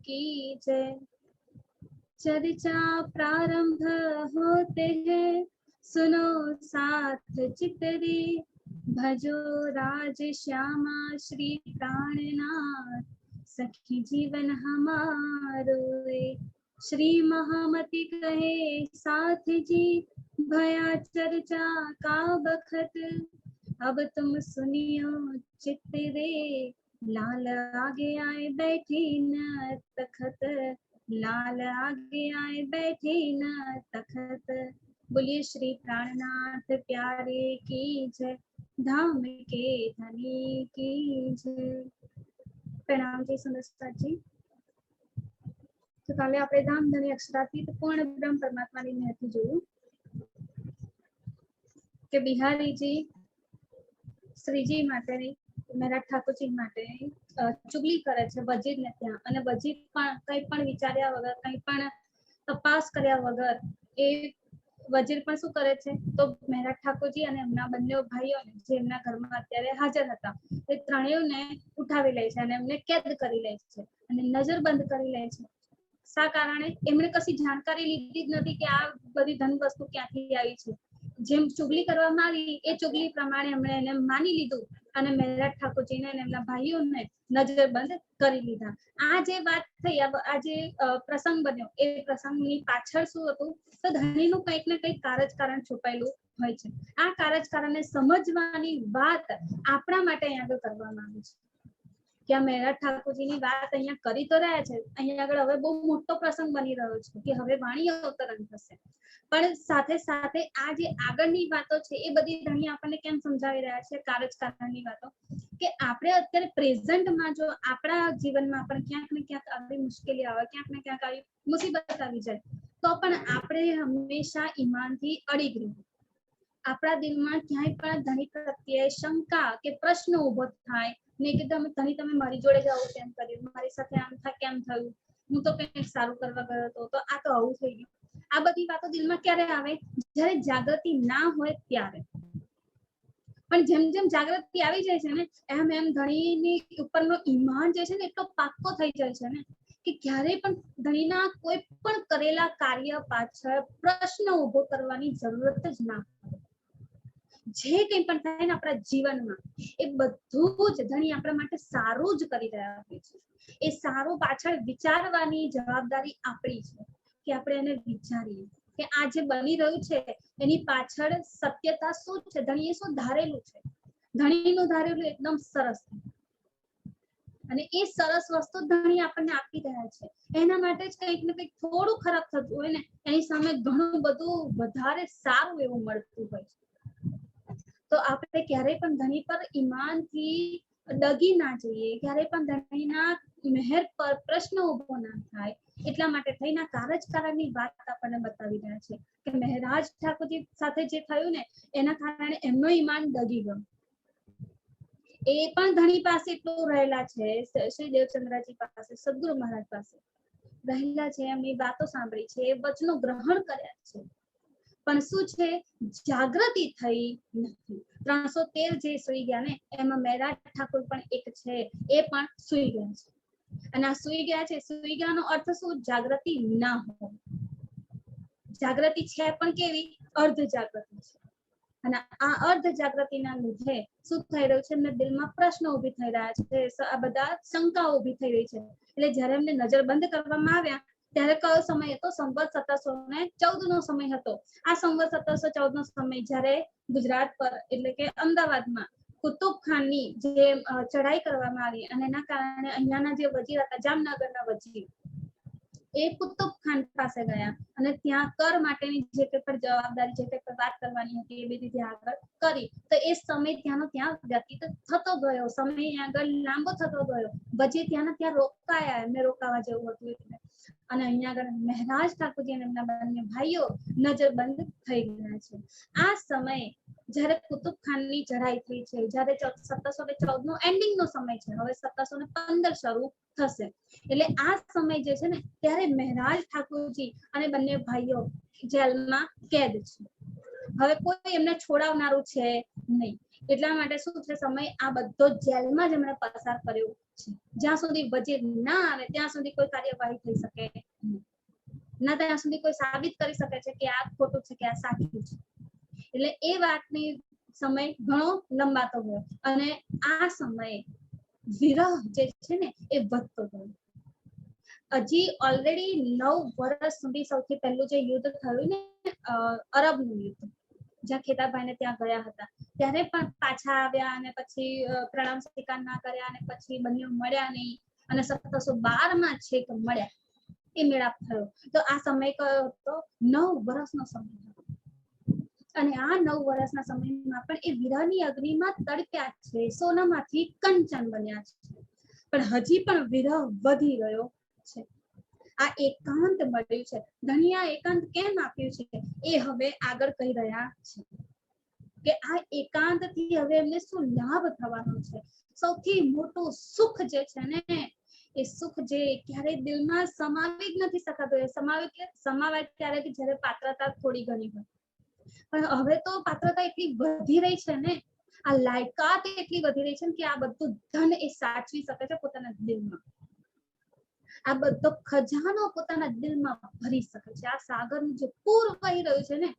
की जय। चर्चा प्रारंभ होते हैं, सुनो साथ चितरी, भजो राज श्यामा श्री प्राणनाथ, सखी जीवन हमारो। श्री महामति कहे साथ जी, भया चर्चा का बखत, अब तुम सुनियो चित्त रे, लाल आगे आए बैठे न तखत, लाल आगे आए बैठे न तखत। बोलिए श्री प्राणनाथ प्यारे की जय, धाम के धनी की जय। प्रणाम जी सुंदर जी। तो काले આપણે ધામ ધની અક્ષરાતીત પૂર્ણ બ્રહ્મ પરમાત્માની મહેતી જોયું કે બિહારીજી શ્રીજી માટે મેરા ઠાકોરજી માટે ચુગલી કરે છે વજીરને ત્યાં, અને વજીર પણ કંઈ પણ વિચાર્યા વગર, કંઈ પણ તપાસ કર્યા વગર એ વજીર પણ શું કરે છે, તો મેરા ઠાકોરજી અને એમના બંને ભાઈઓને જે એમના ઘરમાં અત્યારે હાજર હતા એ ત્રણેયને ઉઠાવી લે છે અને એમને કેદ કરી લે છે અને નજરબંધ કરી લે છે। શા કારણે? એમણે કશી જાણકારી લીધી જ નથી કે આ બધી ધન વસ્તુ ક્યાંથી આવી છે। જેમ ચુગલી કરવામાં આવી એ ચુગલી પ્રમાણે એમણે એને માની લીધું અને મેરા ઠાકોરજીને અને એમના ભાઈઓને નજરબંધ કરી લીધા। આ જે વાત થઈ, આ જે પ્રસંગ બન્યો એ પ્રસંગની પાછળ શું હતું, તો ધણીનું કંઈક ને કંઈક કારજકારણ છુપાયેલું હોય છે। આ કારજકારણને સમજવાની વાત આપણા માટે અહીંયા આગળ કરવામાં આવી છે કે આ મેરા ઠાકોરજીની વાત અહીંયા કરી તો રહ્યા છે, અહીંયા આગળ હવે બહુ મોટો પ્રસંગ બની રહ્યો છે કે હવે વાણી અવતરણ થશે, પણ સાથે સાથે આ જે આગળની વાતો છે એ બધી ધણી આપણને કેમ સમજાવી રહ્યા છે કારજકારણની વાતો, કે આપણે અત્યારે પ્રેઝન્ટમાં જો આપણા જીવનમાં પણ ક્યાંક ને ક્યાંક આવી મુશ્કેલી આવે, ક્યાંક ને ક્યાંક આવી મુસીબત આવી જાય, તો પણ આપણે હંમેશા ઈમાનથી અડીગ રહેવું। આપણા દિલમાં ક્યાંય પણ ધણી પ્રત્યે શંકા કે પ્રશ્ન ઉભો થાય ને કે ધણી તમે મારી જોડે જ આવું કેમ કર્યું, મારી સાથે આમ કેમ થયું, હું તો કંઈક સારું કરવા ગયો હતો તો આ તો આવું થઈ ગયું, આ બધી વાતો દિલમાં ક્યારે આવે? જ્યારે જાગૃતિ ના હોય ત્યારે। પણ જેમ જેમ જાગૃતિ આવી જાય છે ને એમ એમ ધણીની ઉપરનો ઈમાન જે છે ને એટલો પાક્કો થઈ જાય છે ને કે ક્યારેય પણ ધણીના કોઈ પણ કરેલા કાર્ય પાછળ પ્રશ્ન ઉભો કરવાની જરૂરત જ ના પડે। જે કંઈ પણ થાય ને આપણા જીવનમાં એ બધું જ ધણી આપણા માટે સારું જ કરી રહ્યા હોય છે। એ સારું પાછળ વિચારવાની જવાબદારી આપણી છે કે આપણે એને વિચારીએ કે આ જે બની રહ્યું છે એની પાછળ સત્યતા શું છે, ધણીએ શું ધારેલું છે, ધણીનું ધારેલું એકદમ સરસ છે અને એ સરસ વસ્તુ ધણી આપણને આપી રહ્યા છે। એના માટે જ કંઈક ને કંઈક થોડું ખરાબ થતું હોય ને એની સામે ઘણું બધું વધારે સારું એવું મળતું હોય છે। તો આપણે ક્યારેય પણ ધણી પર ઈમાનથી ડગી ના જઈએ, ક્યારેય પણ ધણીના મહેર પર પ્રશ્ન ઉભો ના થાય, એટલા માટે થઈને કારજકારણની વાત આપણને બતાવી રહ્યા છે કે મહેરાજ ઠાકોરજી સાથે જે થયું ને એના કારણે એમનો ઈમાન ડગી ગયો। એ પણ ધણી પાસે એટલું રહેલા છે, શ્રી દેવચંદ્રજી પાસે, સદગુરુ મહારાજ પાસે રહેલા છે, એમની વાતો સાંભળી છે, વચનો ગ્રહણ કર્યા છે, પણ શું છે જાગૃતિ થઈ નથી। 313 જે સુઈ ગયા ને એમાં મેરા ઠાકોર પણ એક છે, એ પણ સુઈ ગયા છે અને આ સુઈ ગયા છે, સુઈ ગયાનો અર્થ શું? જાગૃતિ ના હોય। જાગૃતિ છે પણ કેવી? અર્ધ જાગૃતિ છે અને આ અર્ધ જાગૃતિના લીધે શું થઈ રહ્યું છે? એમને દિલમાં પ્રશ્ન ઉભી થઈ રહ્યા છે, આ બધા શંકાઓ ઉભી થઈ રહી છે। એટલે જ્યારે એમને નજરબંધ કરવામાં આવ્યા ત્યારે કયો સમય હતો? સંવત 1714 નો સમય હતો। આ સંવત 1714 નો સમય જ્યારે ગુજરાત પર એટલે કે અમદાવાદમાં કુતુબ ખાનની જે ચઢાઈ કરવામાં આવી અને એના કારણે અહીંયાના જે વજીર હતા, જામનગરના વજીર, એ કુતુબ ખાન પાસે ગયા અને ત્યાં કર માટેની જે કંઈ પણ જવાબદારી, જે કંઈ પણ વાત કરવાની હતી એ બધી ત્યાં આગળ કરી। તો એ સમય ત્યાંનો ત્યાં વ્યતીત થતો ગયો, સમય આગળ લાંબો થતો ગયો, વજીર ત્યાંના ત્યાં રોકાયા, એમને રોકાવા જેવું હતું એટલે, અને અહીંયા આગળ મહેરાજ ઠાકોરજી અને એમના બંને ભાઈઓ નજરબંધ થઈ ગયા છે। આ સમય જ્યારે કુતુબ ખાનની ચઢાઈ થઈ છે, જ્યારે 1714 નો એન્ડિંગ નો સમય છે, હવે 1715 શરૂ થશે, એટલે આ સમય જે છે ને ત્યારે મહેરાજ ઠાકોરજી અને બંને ભાઈઓ જેલમાં કેદ છે। હવે કોઈ એમને છોડાવનારું છે નહીં, એટલા માટે શું છે સમય આ બધો જેલમાં જ એમણે પસાર કર્યો છે. જ્યાં સુધી વજીર ના આવે ત્યાં સુધી કોઈ કાર્યવાહી થઈ શકે નહીં. ના ત્યાં સુધી કોઈ સાબિત કરી શકે છે કે આ ખોટું છે કે આ સાચું છે. એટલે એ વાતની સમય ઘણો લંબાતો ગયો અને આ સમયે વિરહ જે છે ને એ વધતો ગયો. હજી ઓલરેડી 9 વર્ષ સુધી સૌથી પહેલું જે યુદ્ધ થયું ને અરબનું યુદ્ધ, જ્યાં ખેતાભાઈને ત્યાં ગયા હતા, ત્યારે પણ પાછા આવ્યા અને પછી પ્રણામ સ્વીકાર ના કર્યા અને પછી બંને મળ્યા નહીં અને 1712 છેક મળ્યા, એ મેળાપ થયો. તો આ સમય કયો હતો? 9 વર્ષનો સમય હતો. અને આ 9 વર્ષના સમયમાં પણ એ વિરહની અગ્નિમાં તડપ્યા છે, સોનામાંથી કંચન બન્યા છે, પણ હજી પણ વિરહ વધી રહ્યો છે. આ એકાંત મળ્યું છે. ધણીએ એકાંત કેમ આપ્યું છે એ હવે આગળ કહી રહ્યા છે કે આ એકાંતથી હવે એમને શું લાભ થવાનો છે. સૌથી મોટું સુખ જે છે ને, એ સુખ જે ક્યારેય દિલમાં સમાવી જ નથી શકાતું. એ સમાવાય ત્યારે કે જ્યારે પાત્રતા થોડી ઘણી હોય, પણ હવે તો પાત્રતા એટલી વધી રહી છે ને, આ લાયકાત એટલી વધી રહી છે કે આ બધું ધન એ સાચવી શકે છે પોતાના દિલમાં. આ બધો ખજાનો પોતાના દિલમાં ભરી શકે છે. આ સાગરનું જે પૂર વહી રહ્યું છે ને,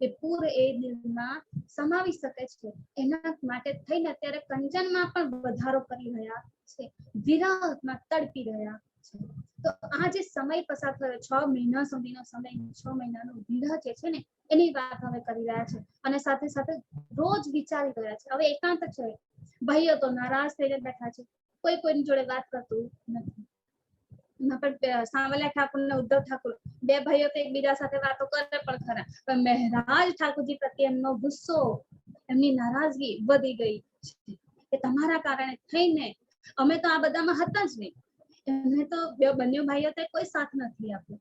એ પૂર એ દિલમાં સમાવી શકે છે. એના માટે થઈને અત્યારે કંચનમાં પણ વધારો કરી રહ્યા છે, વિરહમાં તડપી રહ્યા છે. તો આ જે સમય પસાર થયો 6 મહિના સુધીનો સમય, 6 મહિનાનો વિરહ જે છે ને, એની વાત હવે કરી રહ્યા છે. અને સાથે સાથે રોજ વિચારી રહ્યા છે. હવે એકાંત છે, ભાઈઓ તો નારાજ થઈને બેઠા છે, કોઈ કોઈની જોડે વાત કરતું નથી. સાંવલિયા ઠાકોર ને ઉદ્ધવ ઠાકોર, બે ભાઈઓ તો એકબીજા સાથે વાતો કરે પણ ખરા, પણ મહેરાજ ઠાકોરજી પ્રત્યે એમનો ગુસ્સો, એમની નારાજગી વધી ગઈ છે કે તમારા કારણે થઈને અમે તો આ બધામાં હતા જ નહીં. એમને તો બંને ભાઈઓ તો કોઈ સાથ નથી આપ્યો,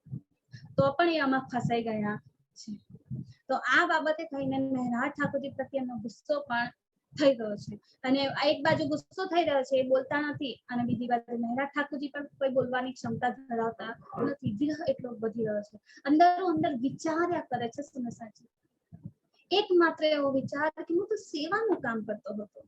તો પણ એ આમાં ફસાઈ ગયા છે. તો આ બાબતે થઈને મહેરાજ ઠાકોરજી પ્રત્યે એમનો ગુસ્સો પણ થઈ ગયો છે. અને એક બાજુ ગુસ્સો થઈ રહ્યો છે, એ બોલતા નથી, અને બીજી બાજુ મહેરાજ ઠાકોરજી પણ કોઈ બોલવાની ક્ષમતા ધરાવતા નથી. વિરહ એટલો વધી રહ્યો છે. અંદરો અંદર વિચાર્યા કરે છે સમસાજી, એક માત્ર એવો વિચાર કે હું તો સેવાનું કામ કરતો હતો,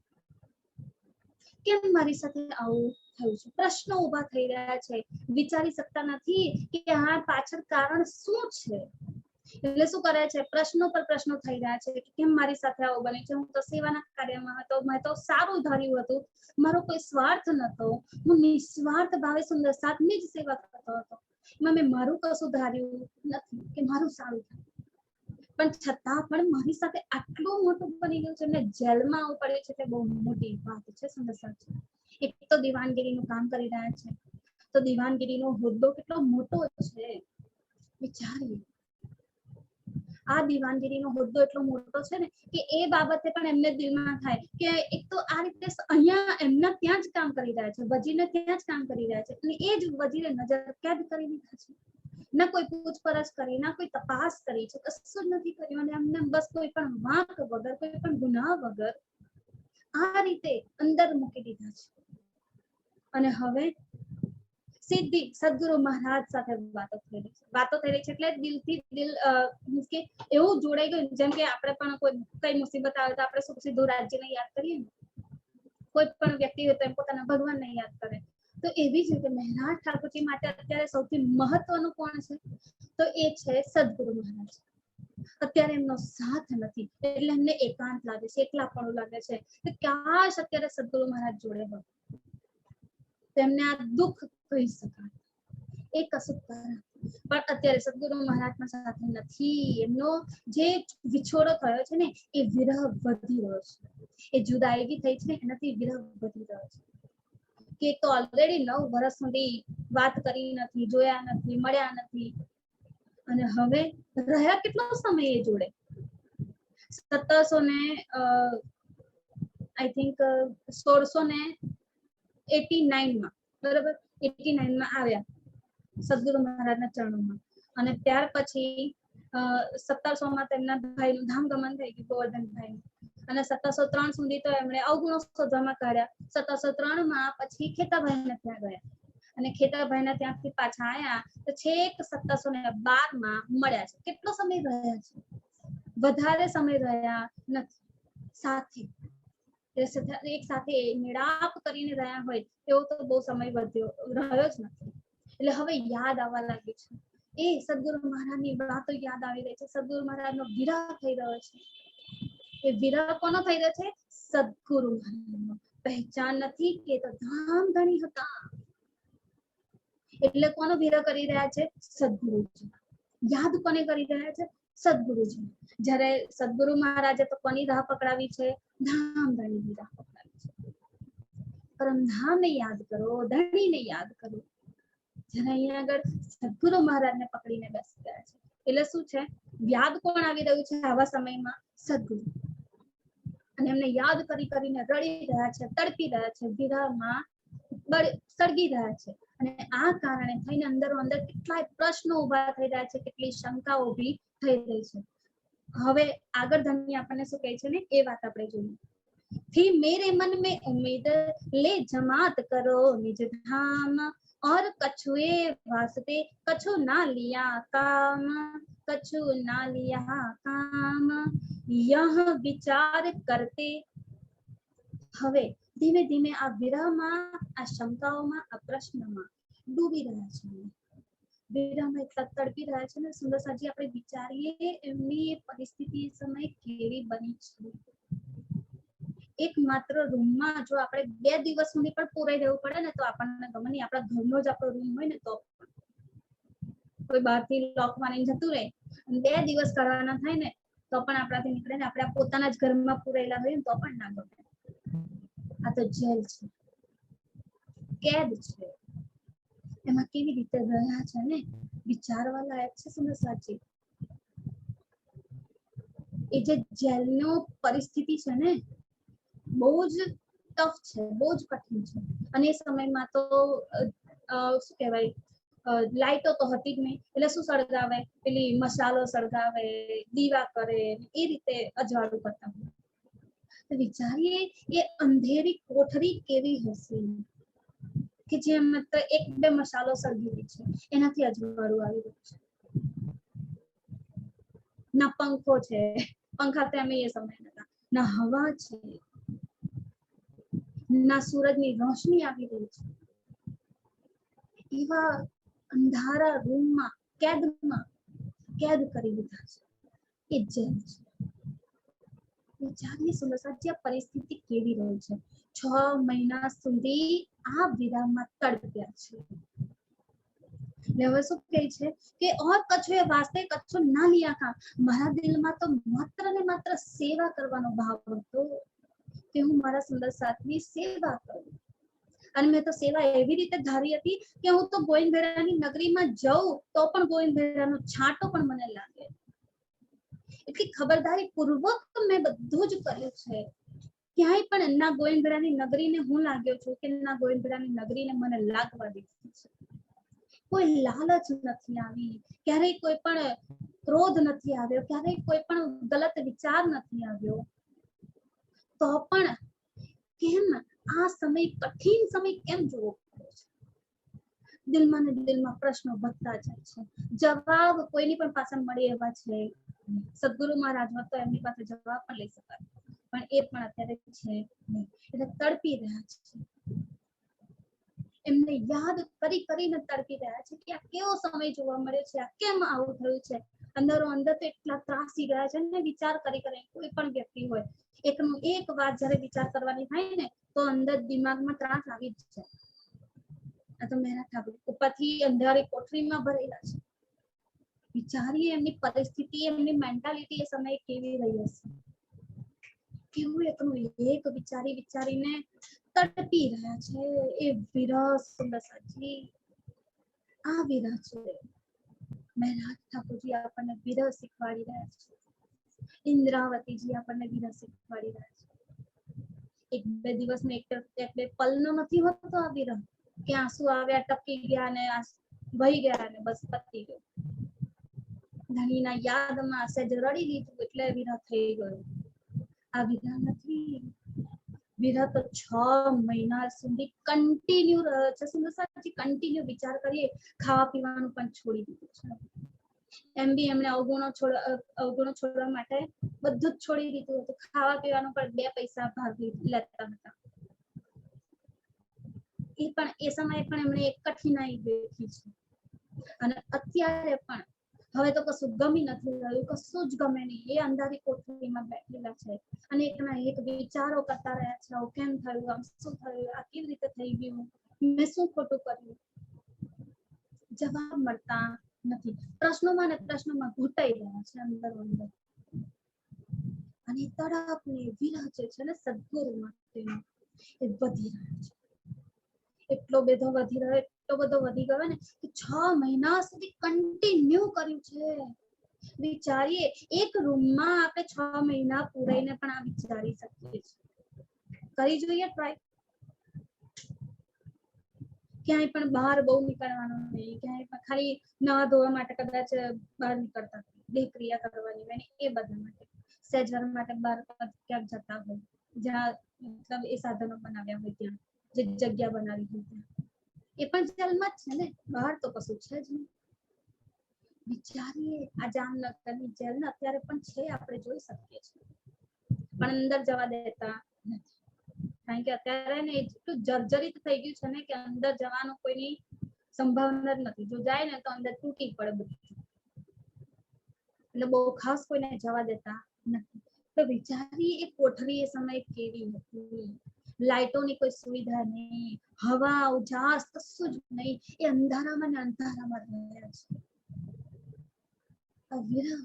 કેમ મારી સાથે આવું થયું છે? પ્રશ્નો ઉભા થઈ રહ્યા છે. વિચારી શકતા નથી કે આ પાછળ કારણ શું છે. એટલે શું કરે છે? પ્રશ્નો પર પ્રશ્નો થઈ રહ્યા છે કે કેમ મારી સાથે આવું બને છે? હું તો સેવાના કાર્યમાં હતો, મેં તો સારું ધાર્યું હતું, મારો કોઈ સ્વાર્થ નતો, હું નિસ્વાર્થ ભાવે સુંદર સાથની જ સેવા કરતો હતો, મેં મારું કશું ધાર્યું નથી કે મારું સારું થાય, પણ છતાં પણ મારી સાથે આટલું મોટું બની ગયું છે, એમને જેલમાં આવવું પડે છે. તે બહુ મોટી વાત છે સુંદર સાહેબ. એક તો દીવાનગીરીનું કામ કરી રહ્યા છે, તો દીવાનગીરીનો હોદ્દો કેટલો મોટો છે વિચારીએ. આ દીવાનગીરીનો હોદ્દો એટલો મોટો છે ને કે એ બાબતે પણ એમને દિલમાં થાય કે એક તો આ રીતે અહીંયા એમના ત્યાં જ કામ કરી રહ્યા છે, વજીરને ત્યાં જ કામ કરી રહ્યા છે, અને એ જ વજીરે નજર કેદ કરી દીધા છે. ના કોઈ પૂછપરછ કરી, ના કોઈ તપાસ કરી છે, કશું જ નથી કર્યું. અને એમને બસ કોઈ પણ વાંક વગર, કોઈ પણ ગુનાહ વગર આ રીતે અંદર મૂકી દીધા છે. અને હવે સીધી સદગુરુ મહારાજ સાથે વાતો થઈ રહી છે. વાતો થઈ રહી છે એટલે દિલથી દિલ કે એવું જોડાઈ ગયું, જેમ કે આપણે પણ કોઈ કઈ મુસીબત આવે તો આપણે શું સીધું રાજ્યને યાદ કરીએ ને, કોઈ પણ વ્યક્તિ હોય તો એમ પોતાના ભગવાનને યાદ કરે. તો એવી જ રીતે મહેરાજ ઠાકોરજી માટે અત્યારે સૌથી મહત્વનું કોણ છે? તો એ છે સદગુરુ મહારાજ. અત્યારે એમનો સાથ નથી એટલે એમને એકાંત લાગે છે, એકલાપણું લાગે છે કે કાશ અત્યારે સદગુરુ મહારાજ જોડે હોય, તેમને આ દુઃખ કહી શકાય, એ કશું કરે. પણ અત્યારે સદગુરુ મહારાજના સાથે નથી. એમનો જે વિછોડો થયો છે ને, એ વિરહ વધી રહ્યો છે, એ જુદાઈ એવી થઈ છે ને, એનાથી વિરહ વધી રહ્યો છે. કે તો ઓલરેડી 9 વર્ષ સુધી વાત કરી નથી, જોયા નથી, મળ્યા નથી, અને હવે રહ્યા કેટલો સમય એ જોડે? 1789 માં બરાબર, 89 માં આવ્યા સદગુરુ મહારાજના ચરણોમાં. અને ત્યાર પછી 1700 માં તેમના ભાઈનું ધામગમન થઈ ગયું, ગોવર્ધનભાઈ. અને 1703 સુધી તો એમણે અવગુણો શોધવામાં કાઢ્યા. 1703 માં પછી ખેતાભાઈને ત્યાં ગયા, અને ખેતાભાઈના ત્યાંથી પાછા આવ્યા તો છેક 1712 માં મળ્યા છે. કેટલો સમય રહ્યા છે? વધારે સમય રહ્યા નથી સાથે. એક સાથે મેળાપ કરીને રહ્યા હોય એવો તો બહુ સમય રહ્યો જ નથી. એટલે હવે યાદ આવવા લાગ્યું છે. એ સદગુરુ મહારાજની વાતો યાદ આવી રહી છે. સદગુરુ મહારાજનો વિરહ થઈ રહ્યો છે. એ વિરહ કોનો થઈ રહ્યો છે? સદગુરુ મહારાજનો. પહેચાન નથી કે તો ધામ ધણી હતા. એટલે કોનો વિરહ કરી રહ્યા છે? સદગુરુજી. યાદ કોને કરી રહ્યા છે? સદગુરુજી. જ્યારે સદગુરુ મહારાજે તો કોની રાહ પકડાવી છે? ધામ ધણીની રાહ પકડાવી છે. પરમધામને યાદ કરો, ધણીને યાદ કરો. જ્યારે અહીંયા આગળ સદગુરુ મહારાજને પકડીને બેસી ગયા છે. એટલે શું છે? યાદ કોણ આવી રહ્યું છે આવા સમયમાં? સદગુરુ. અને એમને યાદ કરીને રડી રહ્યા છે, તડપી રહ્યા છે, વિરહમાં સળગી રહ્યા છે. અને આ કારણે થઈને અંદરો અંદર કેટલાય પ્રશ્નો ઉભા થઈ રહ્યા છે, કેટલી શંકાઓ ઉભી થઈ રહી છે. હવે આગળ ધણી આપણને શું કહે છે ને એ વાત આપણે જોઈએ. थी मेरे मन में उम्मीद ले जमात करो निज धाम और कछुए वास्ते कछु ना लिया काम कछु ना लिया काम यह विचार करते હવે ધીમે ધીમે આ વિરહમાં, આ શંકાઓમાં, આ પ્રશ્નમાં ડૂબી રહ્યા છે. વિરહમાં એટલા તડપી રહ્યા છે ને સુંદરસાજી, આપણે વિચારીએ એમની પરિસ્થિતિ એ સમય કેવી બની છે. એક માત્ર રૂમમાં જો આપણે 2 દિવસ સુધી પણ પૂરાઈ રહેવું પડે ને તો આપણને ગમે નહીં. આપણા ઘરનો જ આપણો રૂમ હોય ને તો કોઈ બહારથી લોક મારીને જતું રહે, 2 દિવસ કરવાના થાય ને તો પણ આપણાથી નીકળે ને. આપણે પોતાના જ ઘરમાં પૂરેલા હોય ને તો પણ ના ગમે. આ તો જેલ છે, કેદ છે. એમાં કેવી રીતે રહ્યા છે ને વિચારવા લાયક છે સુંદરસાજી. એ જે જેલનો પરિસ્થિતિ છે ને બહુ જ ટફ છે, બહુ જ કઠિન છે. અને એ સમયમાં તો શું કહેવાય, લાઈટો તો હતી જ નહીં. એટલે શું સળગાવે? પેલી મસાલો સળગાવે, દીવા કરે, એ રીતે અજવાળું કરતા હોય. તો વિચારીએ એ અંધેરી કોઠરી કેવી હશે કે જે માત્ર 1-2 મસાલો સળગી છે એનાથી અજવાળું આવી રહ્યું છે. ના પંખો છે, પંખા તો અમે એ સમય નતા, ના હવા છે, ના સૂરજની રોશની આવી રહી છે. એવા અંધારા રૂમમાં કેદ કરી દીધા છે. એ જેલ છે. વિચારીએ સુંદરસાજી આ પરિસ્થિતિ કેવી રહી છે. 6 મહિના સુધી આ વિરહમાં તડપ્યા છે. હવે શું કહે છે કે ઓર કછુએ વાસ્તે કચ્છો ના લિયા કામ. મારા દિલમાં તો માત્ર ને માત્ર સેવા કરવાનો ભાવ હતો કે હું મારા સુંદર સાથની સેવા કરું. અને મેં તો સેવા એવી રીતે ધારી હતી કે હું તો ગોવિંદભેરાની નગરીમાં જાઉં તો પણ ગોવિંદભેરાનો છાંટો પણ મને લાગે. એટલી ખબરદારી પૂર્વક મેં બધું જ કર્યું છે. ક્યાંય પણ ના ગોવિંદભેરાની નગરીને હું લાગ્યો છું કે ના ગોવિંદભેરાની નગરીને મને લાગવા દીધી છે. કોઈ લાલચ નથી આવી, ક્યારેય કોઈ પણ ક્રોધ નથી આવ્યો, ક્યારેય કોઈ પણ ગલત વિચાર નથી આવ્યો. તો પણ કેમ આ સમય, કઠિન સમય કેમ જોવો પડ્યો છે? દિલમાં ને દિલમાં પ્રશ્નો વધતા જાય છે. જવાબ કોઈની પણ પાસે મળે એવા છે. સદગુરુ મહારાજમાં તો એમની પાસે જવાબ પણ લઈ શકાય, પણ એ પણ અત્યારે છે નહીં. એટલે તડપી રહ્યા છે. એમને યાદ કરીને તડપી રહ્યા છે કે આ કેવો સમય જોવા મળ્યો છે, આ કેમ આવું થયું છે. અંદરો અંદર તો એટલા ત્રાસી ગયા છે ને વિચાર કરી કોઈ પણ વ્યક્તિ હોય, એકનું એક વાત જયારે વિચાર કરવાની થાય ને તો અંદર દિમાગમાં ત્રાસ આવી જ છે. આ તો મહેરાજ ઠાકોર ઉપરથી અંધારી કોઠરીમાં ભરેલા છે. વિચારીએ એમની પરિસ્થિતિ, એમની મેન્ટાલિટી એ સમયે કેવી રહી હશે. કેવું એકનું એક વિચારીને તડપી રહ્યા છે. એ વિરહ સુંદરસાજી, આ વિરહ છે. મહેરાજ ઠાકોરજી આપણને વિરહ શીખવાડી રહ્યા છે. ઇન્દ્રાવતીજી આપણને વિરહ શીખવાડી રહ્યા છે. 1-2 દિવસનો, 1-2 પલનો નથી હોતો આ વિરહ કે આંસુ આવ્યા, ટપકી ગયા ને વહી ગયા ને બસ પતી ગયું. ધણીના યાદમાં સહેજ રડી લીધું એટલે વિરહ થઈ ગયો. આ વિરહ નથી. વિરહ તો 6 મહિના સુધી કન્ટિન્યુ રહ્યો છે. સુંદરસાજી કન્ટિન્યુ વિચાર કરીએ, ખાવા પીવાનું પણ છોડી દીધું છે. એમ બી એમણે અવગુણો છોડવા માટે બધું જ છોડી દીધું હતું. ખાવા પીવાનું પણ 2 પૈસા ભાગ લેતા હતા. એ સમયે પણ એમણે એક કઠિનાઈ વેઠી છે. અને અત્યારે પણ હવે તો કશું ગમી નથી રહ્યું, કશું જ ગમે નહીં. એ અંધારી કોઠડીમાં બેઠેલા છે અને એકના એક વિચારો કરતા રહ્યા છે, આવું કેમ થયું, આમ શું થયું, આ કેવી રીતે થઈ ગયું, મેં શું ખોટું કર્યું. જવાબ મળતા નથી. પ્રશ્નોમાં ને પ્રશ્નોમાં ઘૂંટાઈ રહ્યા છે અંદર અંદર. અને તડપ ને વિરહ જે છે ને સદગુરુ માટેનો એ વધી રહ્યો છે. એટલો બધો વધી ગયો ને કે 6 મહિના સુધી કન્ટિન્યુ કર્યું છે. વિચારીએ, એક રૂમમાં આપણે 6 મહિના પૂરાઈને પણ આ વિચારી શકીએ છીએ. કરી જોઈએ ટ્રાય. ક્યાંય પણ બહાર બહુ નીકળવાનું નહીં, ક્યાંય પણ ખાલી નવા ધોવા માટે કદાચ બહાર નીકળતા, દેહ ક્રિયા કરવાની હોય એ બધા માટે, સહેજવાર માટે બહાર ક્યાંક જતા હોય જ્યાં મતલબ એ સાધનો બનાવ્યા હોય ત્યાં, જે જગ્યા બનાવી હોય ત્યાં, એ પણ જેલમાં જ છે ને, બહાર તો કશું છે જ નહીં. વિચારીએ, આ જામનગરની જેલ ને અત્યારે પણ છે, આપણે જોઈ શકીએ છીએ, પણ અંદર જવા દેતા નથી. કારણ કે અત્યારે ને એટલું જર્જરિત થઈ ગયું છે ને કે અંદર જવાનું કોઈની સંભાવના જ નથી. જો જાય ને તો અંદર તૂટી પડે બધું, એટલે બહુ ખાસ કોઈને જવા દેતા નથી. તો વિચારી એ કોઠરી એ સમય કેવી હતી. લાઇટોની કોઈ સુવિધા નહીં, હવા ઉજાસ કશું જ નહીં. એ અંધારામાં ને અંધારામાં રહ્યા છે. વિરહ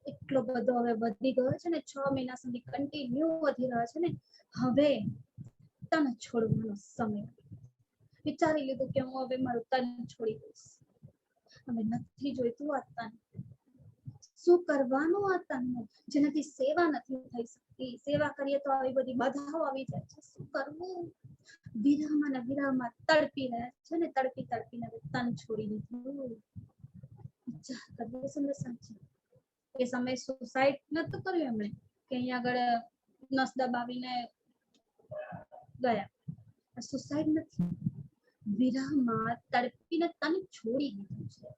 એટલો બધો હવે વધી ગયો છે ને, 6 મહિના સુધી કન્ટિન્યુ વધી રહ્યો છે ને. હવે તન છોડવાનો સમય. વિચારી લીધું કે હું હવે મારું તન છોડી દઈશ. હવે નથી જોઈતું આ તન. શું કરવાનું આ તનનું, જેનાથી સેવા નથી થઈ શકતી. સેવા કરીએ તો આવી બધી બાધાઓ આવી જાય છે. શું કરવું? વિરહમાં ને વિરહમાં તડપી રહ્યા છે ને, તડપીને તન છોડી દીધું. વિચાર કરીએ સમય સાચી. એ સમય સુસાઇડ નતું કર્યું એમણે કે અહીંયા આગળ નસ દબાવીને ગયા. સુસાઇડ નથી, વિરહમાં તડપીને તન છોડી દીધું છે.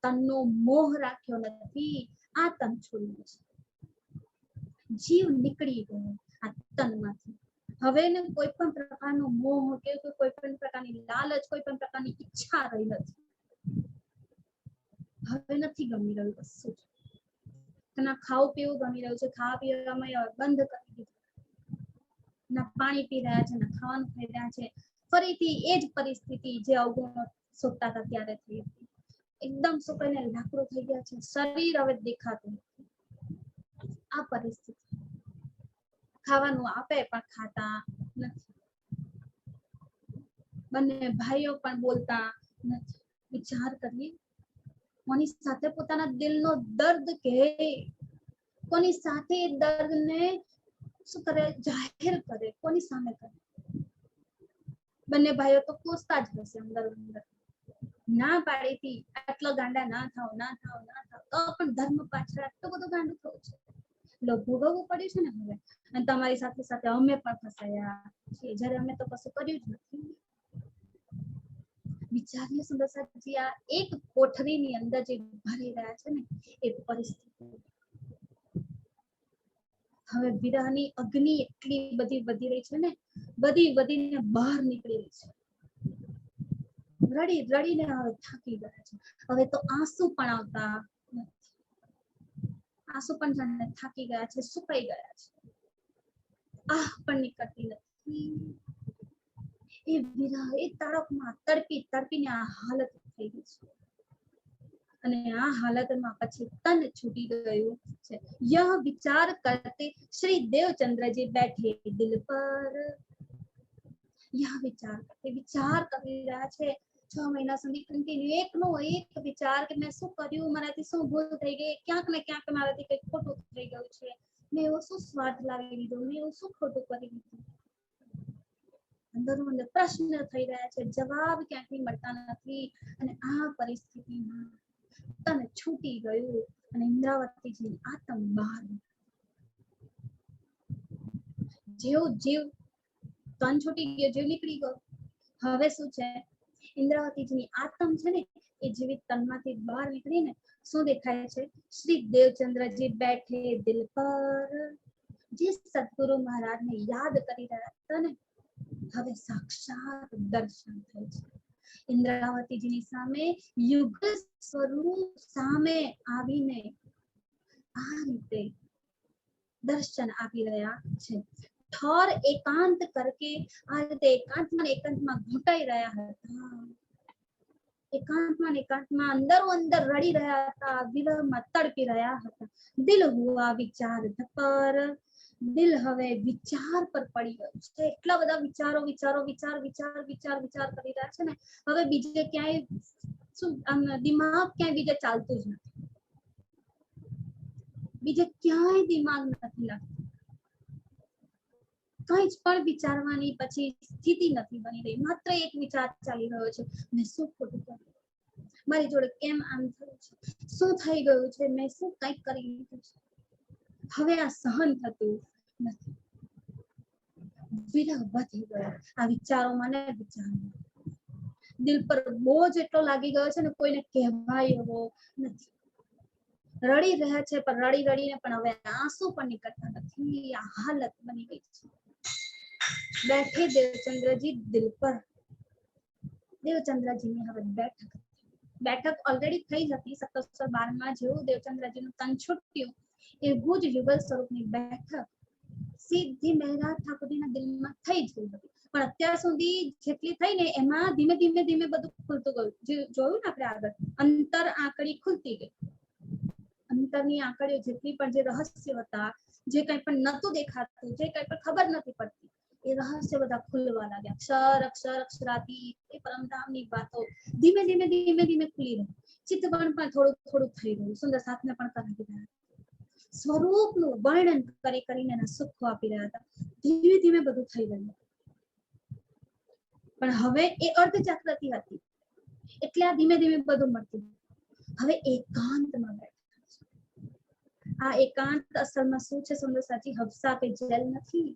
તનનો મોહ રાખ્યો નથી, આ તન છોડ્યું છે. જીવ નીકળી ગયો આ તનમાંથી. હવે ને કોઈ પણ પ્રકારનો મોહ કે કોઈ પણ પ્રકારની લાલચ, કોઈ પણ પ્રકારની ઈચ્છા રહી નથી. હવે નથી ગમી રહ્યું કશું જ. ના ખાવું પીવું ગમી રહ્યું છે, ખાવા પીવામાં બંધ કરી દીધું. ના પાણી પી રહ્યા છે, ના ખાવાનું ખાઈ રહ્યા છે. ફરીથી એ જ પરિસ્થિતિ જે અવગુણો શોધતા હતા ત્યારે થઈ હતી. એકદમ સુકાઈને લાકડું થઈ ગયા છે, શરીર હવે દેખાતું નથી. આ પરિસ્થિતિ. ખાવાનું આપે પણ ખાતા નથી. બંને ભાઈઓ પણ બોલતા નથી. વિચાર કરીએ, કોની સાથે પોતાના દિલનો દર્દ કહે, કોની સાથે દર્દને શું કરે, જાહેર કરે, કોની સામે કરે. બંને ભાઈઓ તો કોસતા જ હશે અંદર અંદર. ના પાડી હતી આટલો ગાંડા ના થાવ, ના થાવ, ના થાવ, તો પણ ધર્મ પાછળ આટલું બધું ગાંડું થવું છે. ભોગવવું પડ્યું છે ને હવે. અને તમારી સાથે સાથે અમે પણ ફસાયા છીએ, જ્યારે અમે તો કશું કર્યું જ નથી. વિચારીએ સુંદર સાચી, આ એક કોઠરીની અંદર જે ભરી રહ્યા છે ને એ પરિસ્થિતિ. હવે વિરહની અગ્નિ એટલી બધી વધી રહી છે ને, વધીને બહાર નીકળી રહી છે. રડીને હવે થાકી ગયા છે. હવે તો આંસુ પણ આવતા નથી. આંસુ પણ જાણે થાકી ગયા છે, સુકાઈ ગયા છે. આહ પણ નીકળતી નથી. એ વિરહ, એ તડપમાં તડપીને આ હાલત થઈ ગઈ છે. અને આ હાલતમાં પછી તન છૂટી ગયું છે. યહ વિચાર કરતે શ્રી દેવચંદ્રજી બેઠે દિલ પર. યહ વિચાર કરી રહ્યા છે 6 મહિના સુધી કન્ટિન્યુ એકનો એક વિચાર કે મેં શું કર્યું, મારાથી શું ભૂલ થઈ ગઈ, ક્યાંક ને ક્યાંક મારાથી કંઈક ખોટું થઈ ગયું છે, મેં એવો શું સ્વાર્થ લાવી લીધો, મેં એવું શું ખોટું કરી દીધું. અંદર પ્રશ્ન થઈ રહ્યા છે, જવાબ ક્યાંથી મળતા નથી. અને આ પરિસ્થિતિમાં તન છૂટી ગયું અને ઇન્દ્રાવતીજીની આત્મ બહાર. જીવ તન છૂટી ગયો, જીવ નીકળી ગયો. હવે શું છે, ઇન્દ્રાવતીજીની આત્મ છે ને એ જીવિત તનમાંથી બહાર નીકળીને શું દેખાય છે? શ્રી દેવચંદ્રજી બેઠે દિલ પર, જે સદગુરુ મહારાજને યાદ કરી રહ્યા હતા ને, હવે સાક્ષાત દર્શન થાય છે. ઇન્દ્રાવતીજીની સામે યુગ સ્વરૂપ સામે આવીને આ રીતે દર્શન આપી રહ્યા છે. ઠોર એકાંત કરકે આ રીતે એકાંતમાં ઘૂંટાઈ રહ્યા હતા. એકાંતમાં અંદરો અંદર રડી રહ્યા હતા, વિરહમાં તડપી રહ્યા હતા. દિલ હુઆ વિચાર પર, દિલ હવે વિચાર પર પડી ગયું છે. એટલા બધા વિચારો વિચાર કરી રહ્યા છે ને, હવે બીજે ક્યાંય શું દિમાગ ક્યાંય બીજે ચાલતું જ નથી. બીજે ક્યાંય દિમાગ નથી લાગતું. કઈ જ પણ વિચારવાની પછી સ્થિતિ નથી બની રહી. માત્ર એક વિચાર ચાલી રહ્યો છે, મેં શું ખોટું કર્યું, મારી જોડે કેમ આમ થયું છે, શું થઈ ગયું છે, મેં શું કંઈક કરી લીધું છે. હવે આ સહન થતું નથી. વિરહ વધી ગયો આ વિચારોમાં ને વિચારોમાં. દિલ પર બોજ એટલો લાગી ગયો છે ને, કોઈને કહેવાય એવો નથી. રડી રહ્યા છે પણ રડીને પણ હવે આંસુ પણ નીકળતા નથી. આ હાલત બની ગઈ છે. બેઠે દેવચંદ્રજી દિલ પર. દેવચંદ્રજીની હવે બેઠક ઓલરેડી થઈ હતી 1712 જેવું દેવચંદ્રજીનું તન છૂટ્યું એવું જ યુગલ સ્વરૂપની બેઠક સીધી મહેરાજ ઠાકોરજીના દિલમાં થઈ જ ગઈ હતી. પણ અત્યાર સુધી જેટલી થઈ ને એમાં ધીમે ધીમે બધું ખુલતું ગયું. જે જોયું ને આપણે આગળ, અંતર આંકડી ખુલતી ગઈ. અંતરની આંકડીઓ જેટલી પણ જે રહસ્ય હતા, જે કંઈ પણ નતું દેખાતું, જે કંઈ પણ ખબર નથી પડતી, એ રહસ્ય બધા ખુલવા લાગ્યા. અક્ષરાતી એ પરમધામની વાતો ધીમે ધીમે ખુલી રહી. ચિત્તવણ પણ થોડું થઈ રહ્યું. સુંદર સાથને પણ કરાવી રહ્યા. સ્વરૂપનું વર્ણન કરીને એના સુખો આપી રહ્યા હતા. ધીમે ધીમે બધું થઈ રહ્યું. પણ હવે એ અર્ધ જાગૃતિ હતી એટલે આ ધીમે ધીમે બધું મળતું. હવે એકાંતમાં બેઠા છે. આ એકાંત અસલમાં શું છે સુંદર સાચી? હફસા કે જેલ નથી.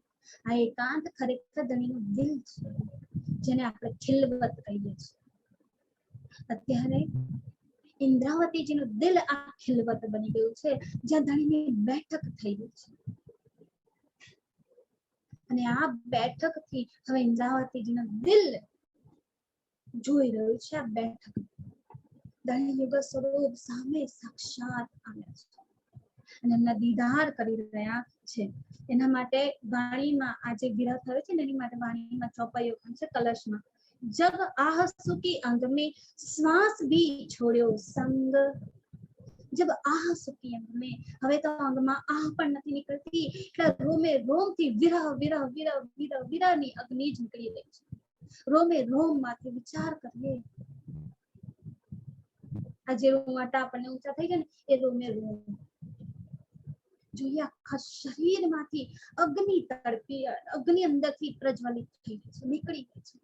આ એકાંત ખરેખર ધણીનું દિલ છે, જેને આપણે ખિલવત કહીએ છીએ. અત્યારે ઇન્દ્રાવતીજીનું દિલ આ ખિલવત બની ગયું છે, જ્યાં ધણીની બેઠક થઈ ગઈ છે. અને આ બેઠકથી હવે ઇન્દ્રાવતીજીનું દિલ જોઈ રહ્યું છે. આ બેઠક ધણી યુગ સ્વરૂપ સામે સાક્ષાત આવ્યા છે અને એમના દીદાર કરી રહ્યા છે. એના માટે વાણીમાં આ જે વિરહ થયો છે ને, એની માટે વાણીમાં ચોપાઈઓ પણ છે કલશમાં. જબ આહ સુકી અંગ में શ્વાસ भी છોડ્યો સંગ. જબ આહ સુકી અંગ में, હવે તો અંગમાં આહ પણ નથી નીકળતી, એટલે રોમે રોમથી વિરહની અગ્નિ જ નીકળી રહી છે. રોમે રોમમાંથી વિચાર કરીએ. આ જે રૂંવાટા આપણને ઊંચા થઈ ગયા ને, એ રોમે રોમ જોઈએ. આખા શરીરમાંથી અગ્નિ તડપી, અગ્નિ અંદરથી પ્રજ્વલિત થઈ ગઈ છે, નીકળી ગઈ છે.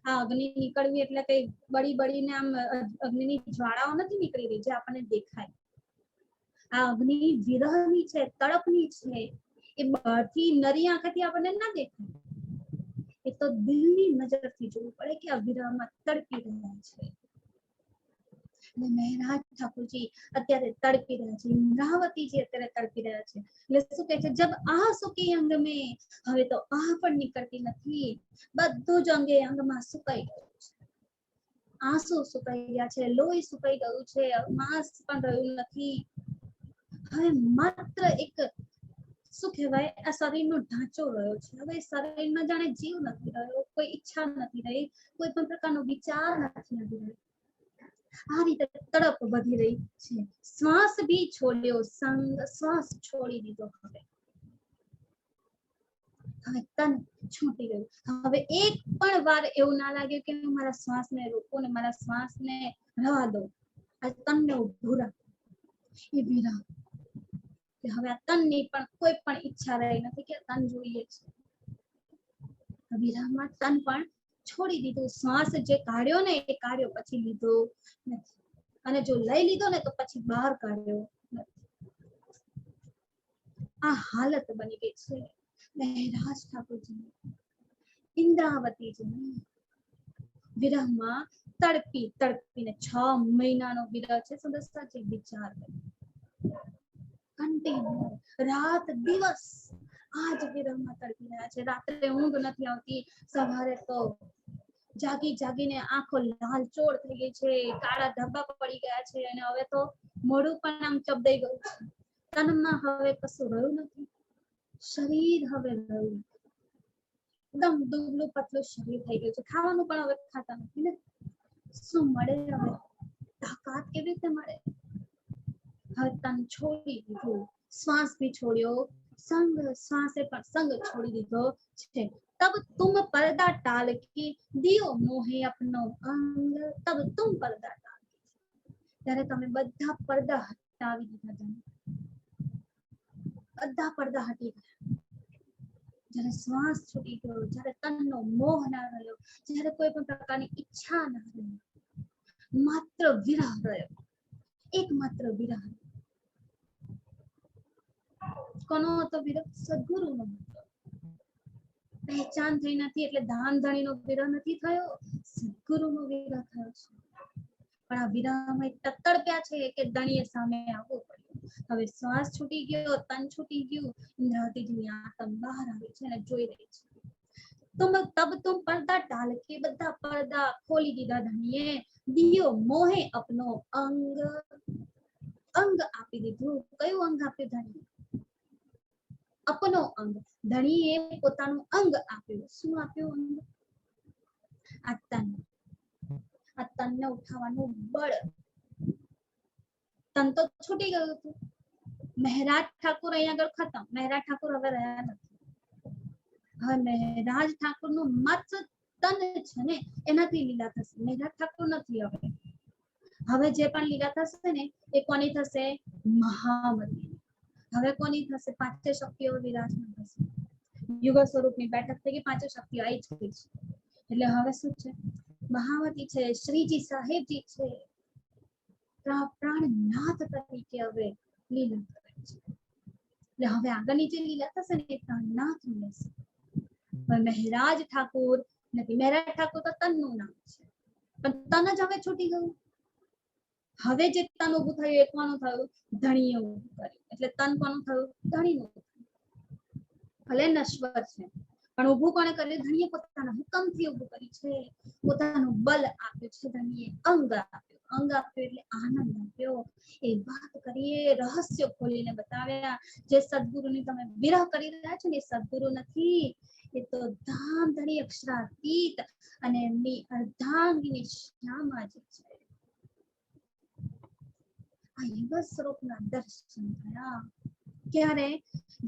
આ અગ્નિ નીકળવી એટલે કઈ બળીને આમ અગ્નિની જ્વાળાઓ નથી નીકળી રહી જે આપણને દેખાય. આ અગ્નિ વિરહની છે, તડપની છે. એ બહારથી નરી આંખથી આપણને ના દેખાય. એ તો દિલની નજરથી જોવું પડે કે આ વિરહમાં તડપી રહ્યા છે. અને મહેરાજ ઠાકોરજી અત્યારે તડપી રહ્યા છે. ઇન્દ્રાવતીજી અત્યારે તડપી રહ્યા છે. એટલે શું કહે છે? જબ આહ સુકી અંગ મેં, હવે તો આહ પણ નીકળતી નથી. બધું જ અંગમાં સુકાઈ ગયું છે. આંસુ સુકાઈ ગયા છે, લોહી સુકાઈ ગયું છે, માંસ પણ રહ્યું નથી. હવે માત્ર એક શું કહેવાય, આ શરીરનો ઢાંચો રહ્યો છે. હવે શરીરમાં જાણે જીવ નથી રહ્યો, કોઈ ઈચ્છા નથી રહી, કોઈ પણ પ્રકારનો વિચાર નથી આવી રહ્યો. આ રીતે તડપ વધી રહી છે. શ્વાસ ભી છોડ્યો સંગ, શ્વાસ છોડી દીધો. હવે તન છૂટી ગયું. હવે એક પણ વાર એવું ના લાગ્યું કે હું મારા શ્વાસને રોકું ને મારા શ્વાસને રવા દો. આ તનને ઉભું રાખો. એ વિરહ કે હવે આ તનની પણ કોઈ પણ ઈચ્છા રહી નથી કે તન જોઈએ છે. વિરહમાં તન પણ છોડી દીધું. શ્વાસ જે કાઢ્યો ને એ કાઢ્યો, પછી લીધો નથી. અને જો લઈ લીધો ને તો પછી બહાર કાઢ્યો નથી. આ હાલત બની ગઈ છે મહેરાજ ઠાકોરજી, ઇન્દ્રાવતીજી. વિરહમાં તડપી તડપીને 6 મહિનાનો વિરહ છે. સુંદર સાચી વિચાર કન્ટિન્યુ રાત દિવસ આજ વિરહમાં તડપી રહ્યા છે. રાત્રે ઊંઘ નથી આવતી, સવારે તો જાગી જાગીને આંખો લાલચોળ થઈ ગઈ છે, કાળા ધબ્બા પડી ગયા છે, અને હવે તો મોઢું પણ આમ ચબદાઈ ગયું છે. તનમાં હવે કશું રહ્યું નથી, શરીર હવે રહ્યું નથી, એકદમ દુબળું પતલું શરીર થઈ ગયું છે. ખાવાનું પણ હવે ખાતા નથી ને. શું મળે હવે? તાકાત કેવી રીતે મળે? હવે તન છોડી દીધું, શ્વાસ બી છોડ્યો, સંગ શ્વાસે પણ સંગ છોડી દીધો છે. तब तुम पर्दा टाल के दियो मोहे अपनो अंग, तब तुम पर्दा टाल, ત્યારે તમે બધા પડદા હટાવી દીધા, તમે બધા પડદા હટી ગયા. જ્યારે શ્વાસ છૂટી ગયો, જ્યારે તનનો મોહ ના રહ્યો, જ્યારે કોઈ પણ પ્રકારની ઈચ્છા ના રહી, માત્ર વિરહ રહ્યો, એકમાત્ર વિરહ. કોનો હતો વિરહ? સદગુરુનો હતો. પહેચાન થઈ નથી એટલે ધામ ધણીનો વિરહ નથી થયો, સદગુરુનો વિરહ થયો છે. પણ આ વિરહમાં એટલા તડપ્યા છે કે ધણીએ સામે આવવું પડ્યું. હવે શ્વાસ છૂટી ગયો, તન છૂટી ગયું, ઇન્દ્રાવતીજીની આત્મ બહાર આવી છે અને જોઈ રહી છે. તબ તુમ પડદા ડાલ કે, બધા પડદા ખોલી દીધા ધણીએ, દિયો મોહે અપનો અંગ, અંગ આપી દીધું. કયું અંગ આપ્યું ધણીએ? અપનો અંગ. ધણીએ પોતાનું અંગ આપ્યું. શું આપ્યું અંગ? આ તન. આ તનને ઉઠાવવાનું બળ. તન તો છૂટી ગયું હતું. મહેરાજ ઠાકુર અહીંયા આગળ ખતમ. મહેરાજ ઠાકુર હવે રહ્યા નથી. હવે મહેરાજ ઠાકુરનું માત્ર તન છે ને, એનાથી લીલા થશે. મહેરાજ ઠાકુર નથી હવે. હવે જે પણ લીલા થશે ને એ કોની થશે? મહામતી. હવે કોની થશે? પાંચે શક્તિઓ વિરાજમાન થશે. યુગ સ્વરૂપની બેઠક થઈ ગઈ, પાંચે શક્તિઓ આવી જ ગઈ છે. એટલે હવે શું છે? મહામતી છે, શ્રીજી સાહેબજી છે, પ્રાણનાથ તરીકે હવે લીલા કરે છે. એટલે હવે આગળની જે લીલા થશે ને એ પ્રાણનાથ લેશે. મહેરાજ ઠાકુર નથી. મહેરાજ ઠાકુર તો તનનું નામ છે, પણ તન જ હવે છૂટી ગયું. હવે જે તન ઉભું થયું એ કોનું થયું? ધણીએ ઉભું કર્યું. એટલે તન કોનું થયું? ધણીનું થયું. ભલે નશ્વર છે પણ ઉભું કોણે કર્યું? ધણીએ પોતાના હુકમથી ઉભું કર્યું છે, પોતાનું બલ આપ્યું છે. ધણીએ અંગ આપ્યું. અંગ આપ્યું એટલે આનંદ આપ્યો. એ વાત કરીએ, રહસ્ય ખોલીને બતાવ્યા. જે સદગુરુની તમે વિરહ કરી રહ્યા છો ને એ સદગુરુ નથી, એ તો ધામ ધણી અક્ષરાતીત અને એમની અર્ધાંગીની શ્યામાજી છે. આ યુગ સ્વરૂપના દર્શન થયા. ક્યારે?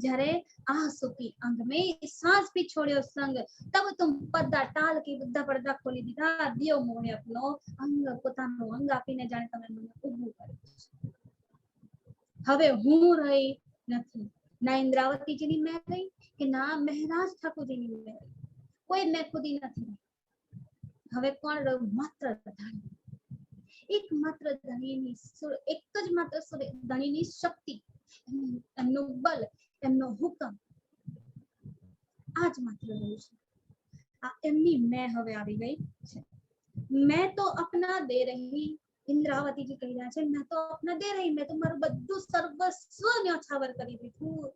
જ્યારે આ સુખી અંગ મેં सांस भी छोड़ो संग, तब तुम पर्दा टाल के બધા પડદા ખોલી દીધા. દિયો મોહે અપનો અંગ, પોતાનું અંગ આપીને જાણે તમે મને ઊભું કર્યું. હવે હું રહી નથી. ના ઇન્દ્રાવતીજીની મેં રહી કે ના મહેરાજ ઠાકોરજીની મેં રહી. કોઈ મેં ખુદી નથી. હવે કોણ રહ્યું? માત્ર ધણી. એક માત્ર ધણીની એક જ માત્ર ધણીની શક્તિ, એમનું બલ, એમનો હુકમ, આ જ માત્ર રહ્યું છે. આ એમની મેં હવે આવી ગઈ છે. મેં તો અપના દે રહી. ઇન્દ્રાવતીજી કહી રહ્યા છે, મેં તો અપના દે રહી. મેં તો મારું બધું સર્વસ્વ ન્યોછાવર કરી દીધું.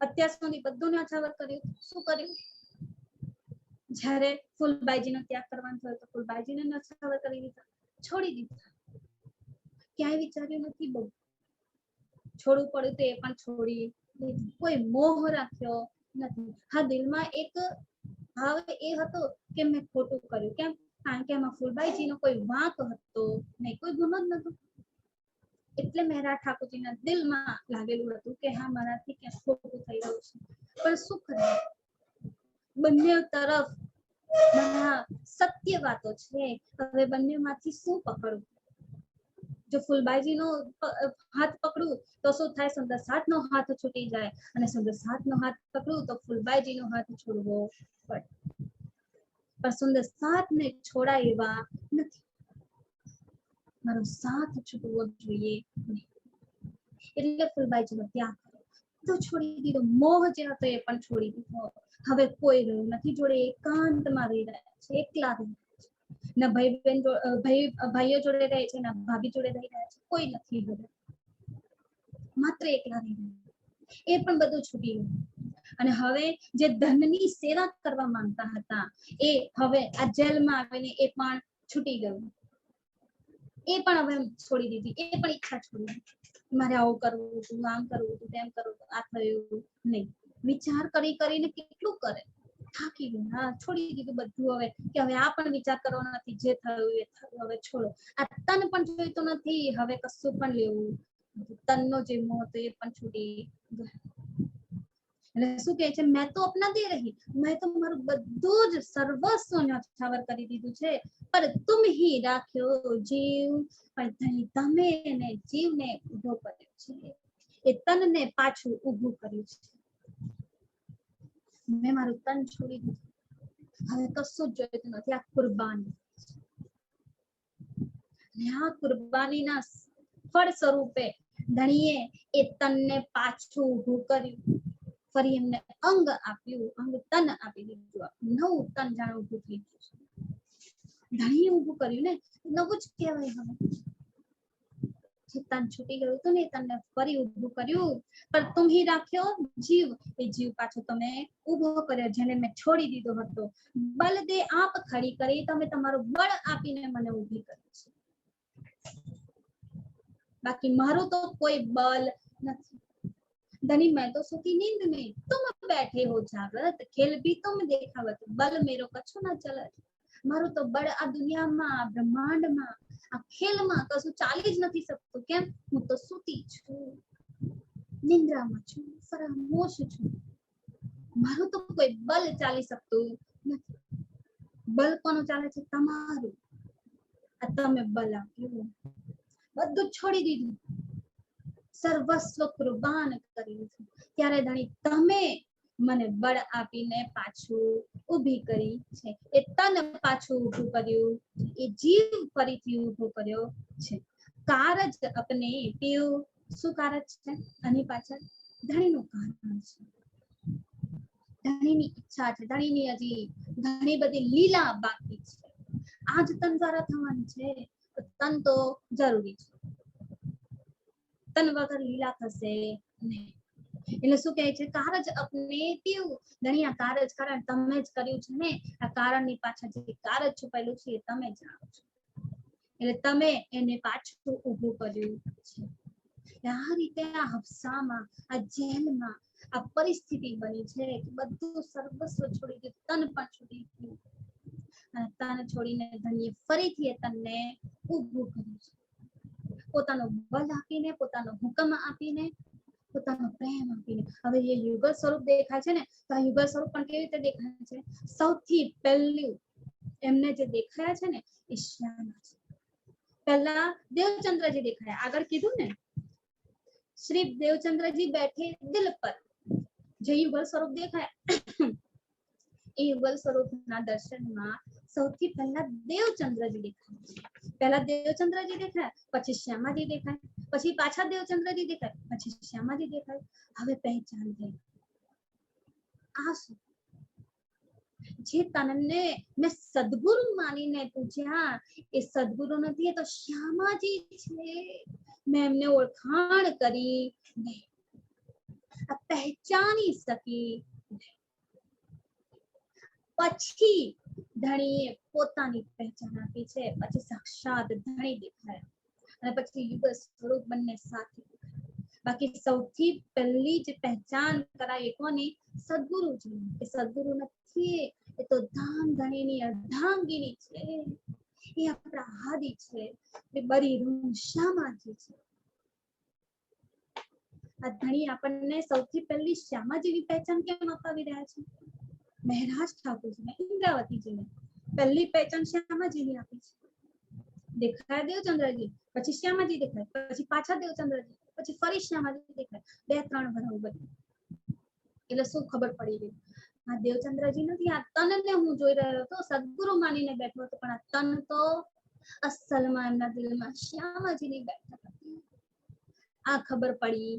અત્યાર સુધી બધું ન્યોછાવર કર્યું. શું કર્યું? જ્યારે ફૂલબાઈજીનો ત્યાગ કરવાનો થયો તો ફૂલબાઈજીને ન્યોછાવર કરી દીધા, છોડી દીધા. ક્યાંય વિચાર્યું નથી. બહુ છોડવું પડ્યું તો એ પણ છોડી દીધું. કોઈ મોહ રાખ્યો નથી. હા, દિલમાં એક ભાવ એ હતો કે મેં ખોટું કર્યું. કેમ? કારણ કે એમાં ફૂલબાઈજીનો કોઈ વાંક હતો નહીં, કોઈ ગુનો જ નતો. એટલે મહેરાજ ઠાકોરજીના દિલમાં લાગેલું હતું કે હા, મારાથી ક્યાંક ખોટું થઈ રહ્યું છે. પણ શું કરે? બંને તરફ સત્ય વાતો છે. હવે બંનેમાંથી શું પકડવું? જો ફૂલબાઈજીનો હાથ પકડું તો શું થાય? સુંદર સાતનો હાથ છૂટી જાય, અને સુંદર સાતનો હાથ પકડું તો ફૂલબાઈજીનો હાથ છોડવો પડે. પણ સુંદર સાતને છોડાય એવા નથી. મારો સાથ છૂટવો જોઈએ નહીં. એટલે ફૂલબાઈજીનો ત્યાગ કર્યો, તો છોડી દીધો. મોહ જે હતો એ પણ છોડી દીધો. હવે કોઈ રહ્યું નથી જોડે, એકાંતમાં રહી રહ્યા છે, એકલા રહી રહ્યા છે. ના ભાઈ બેન ભાઈઓ જોડે રહે છે, ના ભાભી જોડે રહી રહ્યા છે, કોઈ નથી હવે, માત્ર એકલા રહી રહ્યા, એ પણ બધું છૂટી ગયું. અને હવે જે ધનની સેવા કરવા માંગતા હતા એ હવે આ જેલમાં આવીને એ પણ છૂટી ગયું, એ પણ હવે છોડી દીધી, એ પણ ઈચ્છા છોડી દીધી, મારે આવું કરવું હતું, આમ કરવું હતું, તેમ કરવું હતું, આ થયું નહીં. વિચાર કરીને કેટલું કરે, થાકી ગયું, હા છોડી દીધું બધું હવે, કે હવે આ પણ વિચાર કરવાનો નથી, જે થયું એ થયું, હવે છોડો. આ તન પણ જોઈતું નથી, હવે કશું પણ લેવું, તનનો જે મોહ હતો એ પણ છૂટી ગયો. એટલે શું કહે છે, મેં તો અપના દે રહી, મેં તો મારું બધું જ સર્વસ્વ ન્યોછાવર કરી દીધું છે, પર તુમ હી રાખ્યો જીવ, પણ તમે એને જીવને ઉભો કર્યો છે, એ તનને પાછું ઊભું કર્યું છે. મેં મારું તન છોડી દીધું, હવે કશું જ જોઈતું નથી, આ કુરબાની, આ કુરબાનીના ફળ સ્વરૂપે ધણીએ એ તનને પાછું ઊભું કર્યું, ફરી એમને અંગ આપ્યું, અંગ તન આપી દીધું, નવું તન જાણે ઊભું થઈ ગયું છે. ધણીએ ઊભું કર્યું ને, નવું જ કહેવાય. હવે જે તન છૂટી ગયું હતું ને એ તનને ફરી ઊભું કર્યું, પર તુમ હી રાખ્યો જીવ, એ જીવ પાછો તમે ઊભો કર્યો, જેને મેં છોડી દીધો હતો. બલ દે આપ ખડી કરી, તમે તમારું બળ આપીને મને ઊભી કરી છે, बाकी मारो तो कोई बल नहीं। धनी मैं तो सुखी नींद में, तुम बैठे हो जागृत, खेल भी तुम देखावत, बल मेरो कछु न चलत। मारो तो बड़ आ दुनिया में, आ ब्रह्मांड में, आ खेल में कશું ચાલી જ નથી શકતું. કેમ? હું તો સૂતી છું, નિંદ્રામાં છું, ફરામોશ છું. મારું તો કોઈ બલ ચાલી શકતું નથી. બલ કોનું ચાલે છે? તમારું. આ તમે બલ આપ્યું, બધું છોડી દીધું, સર્વસ્વ કુરબાન કરી દીધું. ત્યારે ધણી તમે મને બળ આપીને પાછું ઊભી કરી છે, એ તન પાછું ઊભું કર્યું, એ જીવ ફરીથી ઊભો કર્યો છે. કારજ અપને પીવ, શું કારજ છે આની પાછળ? ધણીનું કારણ છે, ધણીની ઈચ્છા છે, ધણીની હજી ઘણી બધી લીલા બાકી છે. આજ તન દ્વારા થવાની છે, તન તો જરૂરી છે, તન વગર લીલા થશે નહીં. એટલે શું કહે છે? કારજ અપને પીવ, ધણી આ કારજ કારણ તમે જ કર્યું છે ને, આ કારણની પાછળ જે કારજ છુપાયેલું છે એ તમે જાણો છો, એટલે તમે એને પાછું ઊભું કર્યું છે. આ રીતે આ હફસામાં, આ જેલમાં આ પરિસ્થિતિ બની છે કે બધું સર્વસ્વ છોડી દીધું, તન પણ છોડી દીધું, અને તન છોડીને ધણીએ ફરીથી એ તનને ઊભું કર્યું છે, પોતાનો બળ આપીને, પોતાનો હુકમ આપીને, પોતાનો પ્રેમ આપીને. હવે એ યુગલ સ્વરૂપ દેખાય છે ને, તો આ યુગલ સ્વરૂપ પણ કેવી રીતે દેખાય છે? સૌથી પહેલું એમને જે દેખાયા છે ને એ શ્યામા છે. પહેલા દેવચંદ્રજી દેખાયા, આગળ કીધું ને, શ્રી દેવચંદ્રજી બેઠે દિલ પર, જે યુગલ સ્વરૂપ દેખાયા એ યુગલ સ્વરૂપના દર્શનમાં સૌથી પહેલા દેવચંદ્રજી દેખાય. પહેલા દેવચંદ્રજી દેખાય, પછી શ્યામાજી દેખાય, પછી પાછા દેવચંદ્રજી દેખાય, પછી શ્યામાજી દેખાય. હવે પહેચાન થઈ. આ શું? જે તનને મેં સદગુરુ માનીને પૂજ્યા, એ સદગુરુ નથી, એ તો શ્યામાજી છે. મેં એમને ઓળખાણ કરી નહીં, પહેચાની શકી. પછી ધણીએ પોતાની પહેચાન આપી છે, પછી સાક્ષાત ધણી દેખાયા, અને પછી યુગલ સ્વરૂપ બંને સાથે. બાકી સૌથી પહેલી જે પહેચાન કરાવી કોની? સદગુરુજી. એ સદગુરુ નથી, એ તો ધામ ધણીની અર્ધાંગીની છે, એ આપણા હાદી છે, એ બરી રૂમ શ્યામાજી છે. આ ધણી આપણને સૌથી પહેલી શ્યામાજીની પહેચાન કેમ અપાવી રહ્યા છે? મહેરાજ ઠાકોરજીને, ઇન્દ્રાવતીજીને પહેલી પહેચાન શ્યામાજીની આપી છે. દેખાય દેવચંદ્રજી, પછી શ્યામાજી દેખાય, પછી પાછા દેવચંદ્રજી, પછી ફરી શ્યામાજી દેખાય, 2-3 બરાબર. એટલે શું ખબર પડી ગઈ? આ દેવચંદ્રજી નથી, આ તનને હું જોઈ રહ્યો હતો, સદગુરુ માનીને બેઠો હતો, પણ આ તન તો અસલમાં એમના દિલમાં શ્યામાજીની બેઠક હતી. આ ખબર પડી.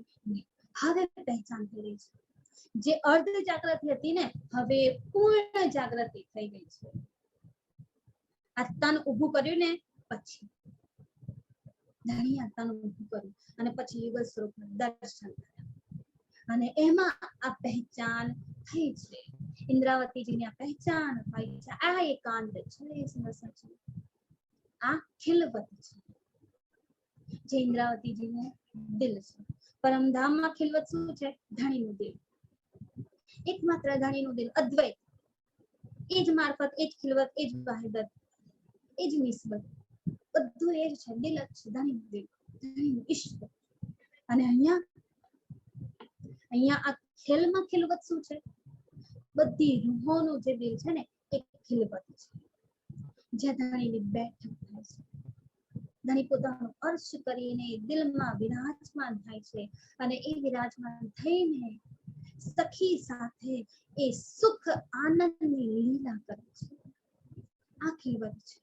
હવે પહેચાન થઈ રહી છે. જે અર્ધ જાગૃતિ હતી ને, હવે પૂર્ણ જાગૃતિ થઈ ગઈ છે. આ તન ઊભું કર્યું ને પછી ધણી આ તન ઊભું કર્યું અને પછી યુગલ સ્વરૂપનું દર્શન કર્યા અને એમાં આ પહેચાન થઈ છે. ઇન્દ્રાવતીજીની આ પહેચાન થઈ છે. આ એકાંત છે, આ ખિલવત છે જે ઇન્દ્રાવતીજીનું દિલ છે. પરમધામમાં ખિલવત શું છે? ધણીનું દિલ, એકમાત્ર ધણીનું દિલ, અદ્વૈત, એ જ મારફત, એ જ ખિલવત, એ જ વાહિદત, એ જ નિસ્બત, બધું એ જ છે. દિલ જ છે, ધણીનું દિલ, ધણીનું ઈશ્વર. અને અહીંયા આ ખેલમાં ખિલવત શું છે? બધી રૂહોનું જે દિલ છે ને એ ખિલવત છે, જ્યાં ધણીની બેઠક થાય છે. ધણી પોતાનો અર્શ કરીને દિલમાં વિરાજમાન થાય છે અને એ વિરાજમાન થઈને સખી સાથે એ સુખ આનંદની લીલા કરે છે. આ ખિલવત છે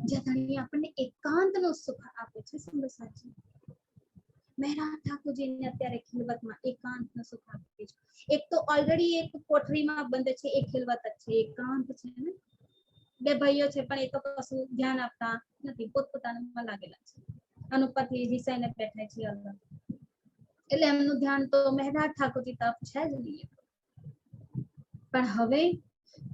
જ્યાં ધણી આપણને એકાંતનું સુખ આપે છે. સુંદર સાચી મહેરા ઠાકોરજીને અત્યારે ખિલવતમાં એકાંતનું સુખ આપે છે. એક તો ઓલરેડી એક કોઠરીમાં બંધ છે, એ ખિલવત જ છે, એકાંત છે ને. બે ભાઈઓ છે પણ એ તો કશું ધ્યાન આપતા નથી, પોતપોતાનામાં લાગેલા છે, અનુપતિ વિષયને બેઠા છે અલગ, એટલે એમનું ધ્યાન તો મહેરા ઠાકોરજી તરફ છે જ નહીં. પણ હવે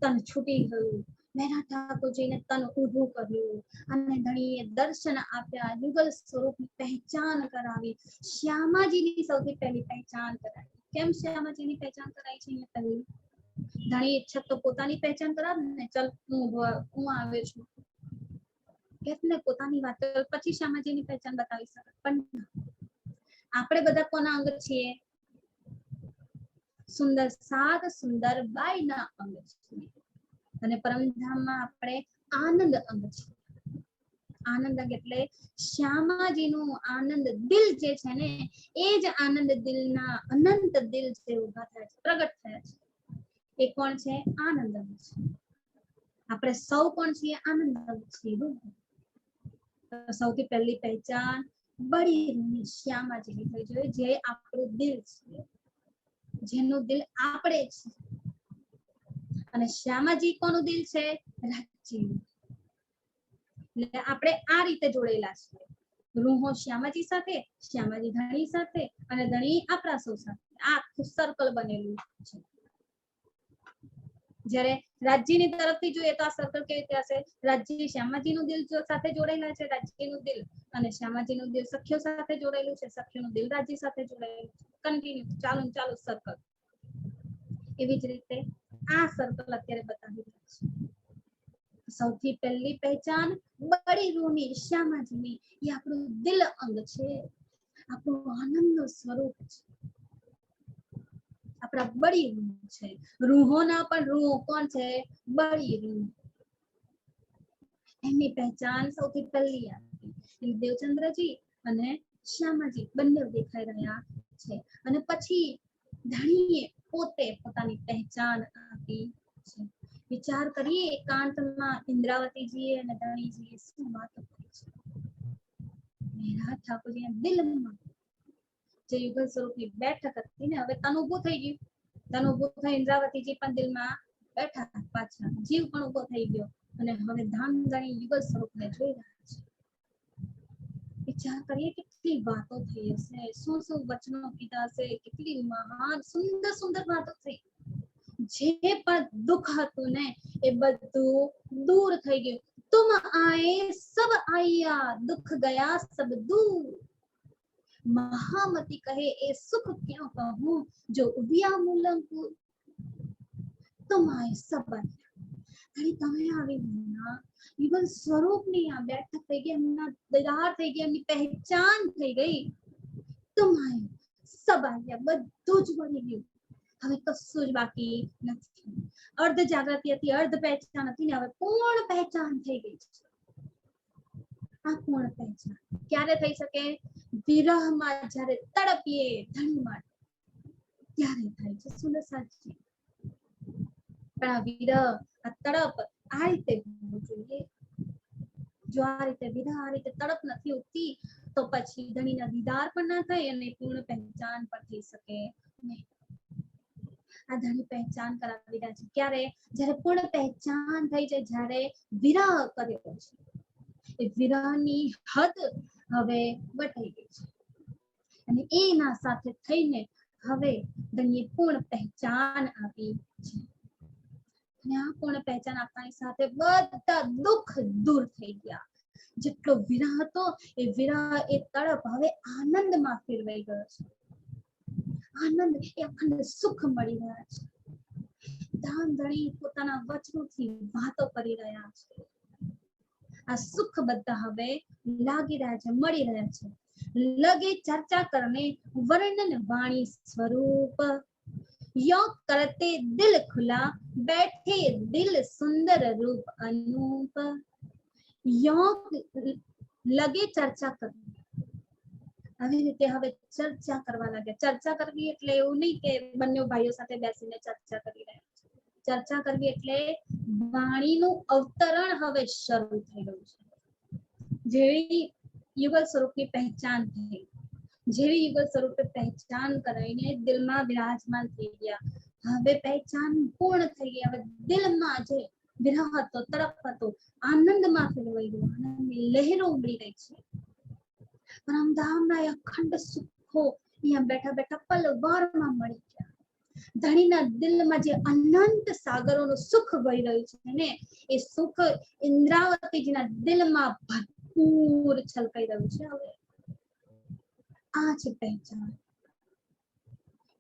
તન છૂટી ગયું, મહેરા ઠાકોરજીને તન ઊભું કર્યું અને ધણીએ દર્શન આપ્યા, યુગલ સ્વરૂપની પહેચાન કરાવી, શ્યામાજીની સૌથી પહેલી પહેચાન કરાવી. કેમ શ્યામાજીની પહેચાન કરાવી છે? અહીંયા પહેલી ધણી ઈચ્છા તો પોતાની પહેચાન કરાવે ને, ચલ હું આવે છું કે પોતાની વાત, પછી શ્યામાજીની પહેચાન બતાવી શકે. પણ આપણે બધા કોના અંગ છીએ? સુંદર સાત સુંદર બાઈના અંગ છીએ અને પરમધામમાં આપણે આનંદ અંગ છીએ. આનંદ અંગ એટલે શ્યામાજીનું આનંદ દિલ જે છે ને, એ જ આનંદ દિલના અનંત દિલ જે ઉભા થયા છે, પ્રગટ થયા છે. એ કોણ છે? આનંદ અંગ છે. આપણે સૌ કોણ છીએ? આનંદ અંગ છીએ. સૌથી પહેલી પહેચાન બળી શ્યામાજીની થઈ જોઈએ, જે આપણું દિલ છે, જેનું દિલ આપણે છે. અને શ્યામાજી કોનું દિલ છે? રાજજીનું. એટલે આપણે આ રીતે જોડેલા છીએ. રૂહો શ્યામાજી સાથે, શ્યામાજી ધણી સાથે અને ધણી આપણા સૌ સાથે. આ આખું સર્કલ બનેલું છે. જ્યારે રાજ્યની તરફથી જોઈએ તો આ સર્કલ કેવી રીતે હશે? રાજ્ય શ્યામાજીનું દિલ સાથે જોડાયેલા છે, રાજ્યનું દિલ, અને શ્યામાજીનું દિલ સખ્યો સાથે જોડાયેલું છે, સખ્યોનું દિલ રાજ્ય સાથે જોડાયેલું છે. કન્ટિન્યુ ચાલુ સર્કલ. એવી જ રીતે આ સર્કલ અત્યારે બતાવી રહ્યા છે. સૌથી પહેલી પહેચાન બળી રૂની શ્યામાજીની, એ આપણું દિલ અંગ છે, આપણું આનંદનું સ્વરૂપ છે, આપણા બળી રૂહ છે. રૂહોના પણ રૂહ કોણ છે? બળી રૂહ. એમની પહેચાન સૌથી પહેલી આપી દેવચંદ્રજી અને શ્યામાજી બંને દેખાઈ રહ્યા છે. અને પછી ધણીએ પોતે પોતાની પહેચાન આપી છે. વિચાર કરીએ એકાંતમાં ઇન્દ્રાવતીજીએ અને ધણીજીએ શું વાતો કરી છે. મહેરા ઠાકોરજીના દિલમાં જે યુગલ સ્વરૂપની બેઠક હતી ને, હવે તન ઊભું થઈ ગયું. તન ઊભું થઈ ઇન્દ્રાવતીજી પણ દિલમાં બેઠા, પાછા જીવ પણ ઊભો થઈ ગયો અને હવે ધામ ધણી યુગલ સ્વરૂપને જોઈ રહ્યા છે. વિચાર કરીએ કેટલી વાતો થઈ હશે, શું શું વચનો કીધા હશે, કેટલી મહાન સુંદર સુંદર વાતો થઈ. જે પણ દુઃખ હતું ને એ બધું દૂર થઈ ગયું. તુમ આए सब आया, दुख गया सब दूर. महामती कहे ए सुख क्यों कहूं, जो उबिया मुलंकुर. तुम आए सब आया. તમે આવી ગયા, યુગલ સ્વરૂપની આ બેઠક થઈ ગઈ, એમના દીદાર થઈ ગયા, એમની પહેચાન થઈ ગઈ. तुम आए सब आया, બધું જ મળી ગયું. હવે કશું જ બાકી નથી. અર્ધ જાગૃતિ હતી, અર્ધ પહેચાન હતી ને હવે પૂર્ણ પહેચાન થઈ ગઈ છે. આ પૂર્ણ પહેચાન ક્યારે થઈ શકે? વિરહમાં જ્યારે તડપીએ ધણી માટે, ત્યારે થાય છે. સુંદર સાચી. પણ આ વિરહ, આ તડપ આ રીતે હોવું જોઈએ. જો આ રીતે વિરહ, આ રીતે તડપ નથી ઉઠતી તો પછી ધણીના દીદાર પણ ના થાય અને પૂર્ણ પહેચાન પણ થઈ શકે નહીં. આ ધણી પહેચાન કરાવી રહ્યા છે. ક્યારે? જ્યારે પૂર્ણ પહેચાન થઈ જાય, જ્યારે વિરહ કર્યો છે, એ વિરહની હદ હવે વટાઈ ગઈ છે અને એના સાથે થઈને હવે ધણીએ પૂર્ણ પહેચાન આપી છે. અને આ પૂર્ણ પહેચાન આપવાની સાથે બધા દુઃખ દૂર થઈ ગયા. જેટલો વિરહ હતો એ વિરહ, એ તડપ હવે આનંદમાં ફેરવાઈ ગયો છે. આનંદ, એ અખંડ સુખ મળી રહ્યા છે. ધામ ધણી પોતાના વચનોથી વાતો કરી રહ્યા છે. આ સુખ બધા હવે લાગી રહ્યા છે, મળી રહ્યા છે. लगे चर्चा करने वर्णन वाणी स्वरूप, यो करते दिल खुला बैठे दिल सुंदर रूप अनूप. यो लगे चर्चा करने, આવી રીતે હવે ચર્ચા કરવા લાગ્યા. ચર્ચા કરવી એટલે એવું નહીં કે બંને ભાઈઓ સાથે બેસીને ચર્ચા કરી રહ્યા છે. ચર્ચા કરવી એટલે વાણીનું અવતરણ હવે શરૂ થઈ ગયું છે. જેવી યુગલ સ્વરૂપની પહેચાન થઈ, જેવી યુગલ સ્વરૂપે પહેચાન કરાવીને દિલમાં વિરાજમાન થઈ ગયા. હવે પહેચાન પૂર્ણ થઈ ગઈ. હવે દિલમાં જે વિરહ હતો, તડપ હતો, આનંદમાં ફેરવાઈ ગયો. આનંદની લહેરો ઉમડી રહી છે. પરમધામના અખંડ સુખો અહીંયા બેઠા બેઠા પલવારમાં મળી ગયા. ધણીના દિલમાં જે અનંત સાગરોનું સુખ વહી રહ્યું છે ને, એ સુખ ઇન્દ્રાવતીજીના દિલમાં ભરપૂર છલકાઈ રહ્યું છે. હવે આ છે પહેચાન,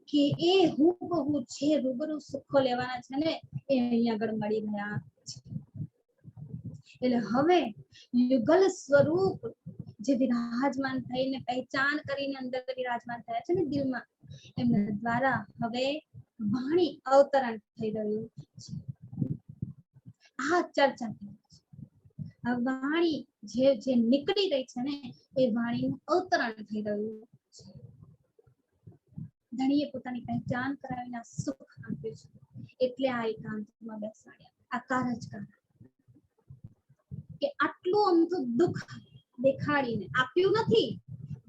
કે એ હુબહુ છે રૂબરૂ સુખો લેવાના છે ને, એ અહીંયા આગળ મળી રહ્યા છે. એટલે હવે યુગલ સ્વરૂપ જે વિરાજમાન થઈને પહેચાન કરીને અંદર વિરાજમાન થયા છે ને દિલમાં, એમના દ્વારા હવે વાણી અવતરણ થઈ રહ્યું છે. આ ચર્ચા થઈ છે. આ વાણી જે નીકળી રહી છે ને, એ વાણીનું અવતરણ થઈ રહ્યું છે. ધણીએ પોતાની પહેચાન કરાવીને સુખ આપ્યું છે. એટલે આ એકાંતમાં બેસાડ્યા. આ કારણ જ કારણ કે આટલું અમથું દુઃખ દેખાડીને આપ્યું નથી,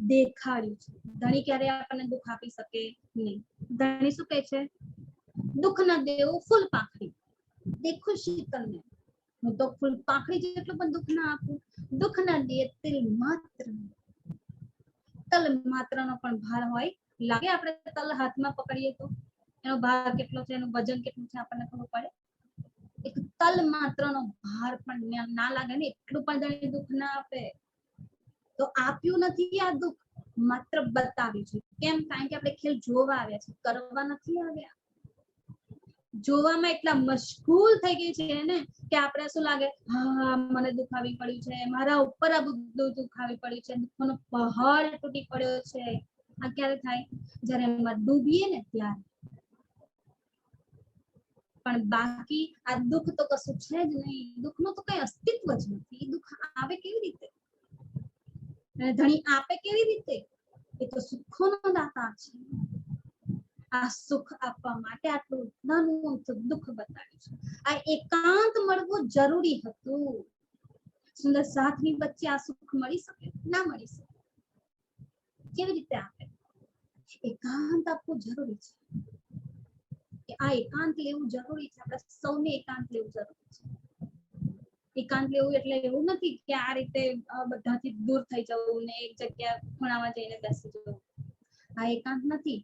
દેખાડ્યું છે. ધણી ક્યારે આપણને દુઃખ આપી શકે નહીં. ધણી શું કહે છે? દુઃખ ના દેવું ફૂલ પાંખડી, દેખો શીતલ ને, હું તો ફૂલ પાંખડી જેટલું પણ દુઃખ ના આપું. દુઃખ ના દે તિલ માત્ર, તલ માત્ર નો પણ ભાર હોય. લાગે આપણે તલ હાથમાં પકડીએ તો એનો ભાર કેટલો છે, એનું વજન કેટલું છે આપણને ખબર પડે. એક તલ માત્ર નો ભાર પણ ના લાગે ને, એટલું પણ ધણી દુઃખ ના આપે. તો આપ્યું નથી આ દુઃખ, માત્ર બતાવ્યું છે. કેમ? કારણ કે આપણે ખેલ જોવા આવ્યા છે, કરવા નથી આવ્યા. જોવામાં એટલા મશગુલ થઈ ગઈ છે ને કે આપણે શું લાગે, હા મને દુઃખ આવી પડ્યું છે, મારા ઉપર આ બધું દુઃખ આવી પડ્યું છે, દુઃખનો પહાડ તૂટી પડ્યો છે. આ ક્યારે થાય? જ્યારે એમાં ડૂબીએ ને ત્યારે. પણ બાકી આ દુઃખ તો કશું છે જ નહીં. દુઃખનું તો કઈ અસ્તિત્વ જ નથી. દુઃખ આવે કેવી રીતે? ધણી આપે કેવી રીતે? એ તો સુખોનો દાતા છે. આ સુખ આપવા માટે આટલું નાનું દુઃખ બતાવ્યું છે. આ એકાંત મળવું જરૂરી હતું. સુંદર સાથની વચ્ચે આ સુખ મળી શકે? ના મળી શકે. કેવી રીતે આપે? એકાંત આપવું જરૂરી છે. આ એકાંત લેવું જરૂરી છે. આપણે સૌને એકાંત લેવું જરૂરી છે. એકાંત લેવું એટલે એવું નથી કે આ રીતે બધાથી દૂર થઈ જવું ને એક જગ્યા ખૂણામાં જઈને બેસી જવું. આ એકાંત નથી.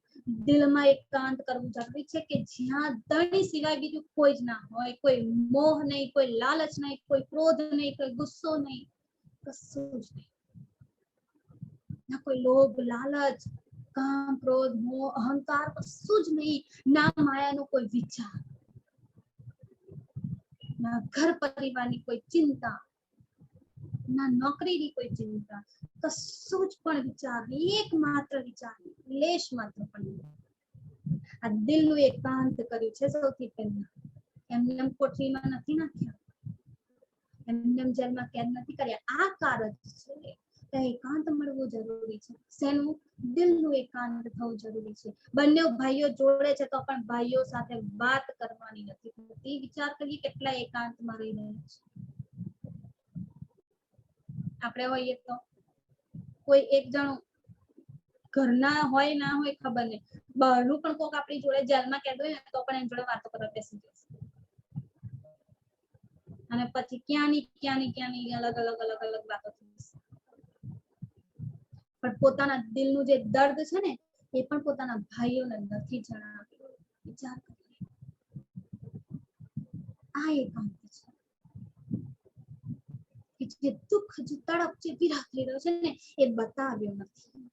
દિલમાં એકાંત કરવું જરૂરી છે કે જ્યાં ધણી સિવાય બીજું કોઈ જ ના હોય. કોઈ મોહ નહીં, કોઈ લાલચ નહીં, કોઈ ક્રોધ નહીં, કોઈ ગુસ્સો નહીં, કશું જ નહીં. ના કોઈ લોભ, લાલચ, કામ, ક્રોધ, મોહ, અહંકાર, કશું જ નહીં. ના માયાનો કોઈ વિચાર, ના ઘર પરિવારની કોઈ ચિંતા, ના નોકરીની કોઈ ચિંતા, કશું જ પણ વિચાર નહીં. એકમાત્ર વિચાર નહીં, લેશ માત્ર પણ નહીં. આ દિલનું એકાંત કર્યું છે સૌથી પહેલા. એમને કોઠરીમાં નથી નાખ્યા, એમને જેલમાં કેદ નથી કર્યા. આ કારણ છે. એકાંત મળવું જરૂરી છે. શેનું? દિલનું એકાંત થવું જરૂરી છે. બંને ભાઈઓ જોડે છે તો પણ ભાઈઓ સાથે વાત કરવાની નથી થતી. વિચાર કરીએ કેટલા એકાંતમાં રહી રહ્યા છે. આપણે હોઈએ તો કોઈ એક જણ ઘરના હોય ના હોય ખબર નહીં, બહારનું પણ કોક આપણી જોડે જેલમાં કેદ હોય ને તો પણ એની જોડે વાતો કરવા બેસી જશે અને પછી ક્યાંની અલગ અલગ વાતો થશે પણ પોતાના દિલનું જે દર્દ છે ને એ પણ પોતાના ભાઈઓને નથી જણાવ્યું વિચાર કરીએ આ એકાંત છે કે જે દુઃખ જે તડપ જે વિરહ થઈ રહ્યો છે ને એ બતાવ્યો નથી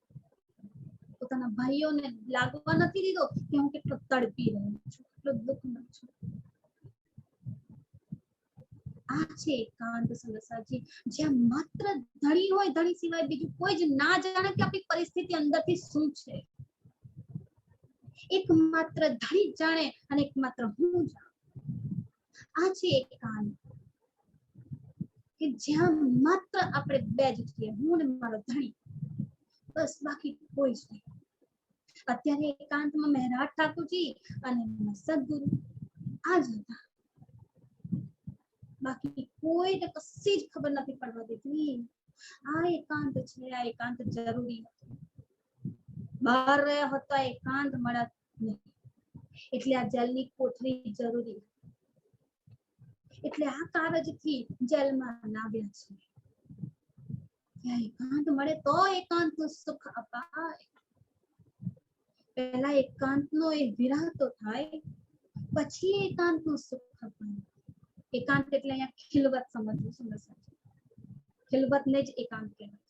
પોતાના ભાઈઓને લાગવા નથી દીધો કે હું કેટલો તડપી રહ્યો છું કેટલો દુઃખમાં છું આ છે એકાંત સંસારજી જ્યાં માત્ર ધણી હોય ધણી સિવાય બીજું કોઈ જ ના જાણે કે આપણી પરિસ્થિતિ અંદરથી શું છે એકમાત્ર ધણી જાણે અને એકમાત્ર હું જાણું આ છે એકાંત કે જ્યાં માત્ર આપણે બે જ છીએ હું ને મારો ધણી બસ બાકી કોઈ જ નહીં અત્યારે એકાંતમાં મહેરાજ ઠાકોરજી અને સદગુરુ આ જ હતા બાકી કોઈને કશી જ ખબર નથી પડવા દેતી આ એકાંત છે આ એકાંત જરૂરી બહાર રહ્યા હતો એકાંત મળ્યા નહીં એટલે આ જેલની કોઠરી જરૂરી એટલે આ કારજથી જેલમાં લાવ્યા છે એકાંત મળે તો એકાંતનું સુખ અપાય પહેલા એકાંતનો એ વિરહ તો થાય પછી એકાંતનું સુખ અપાય એકાંત એટલે અહીંયા ખિલવત સમજવું સમજવું ખિલવતને જ એકાંત કહેવાય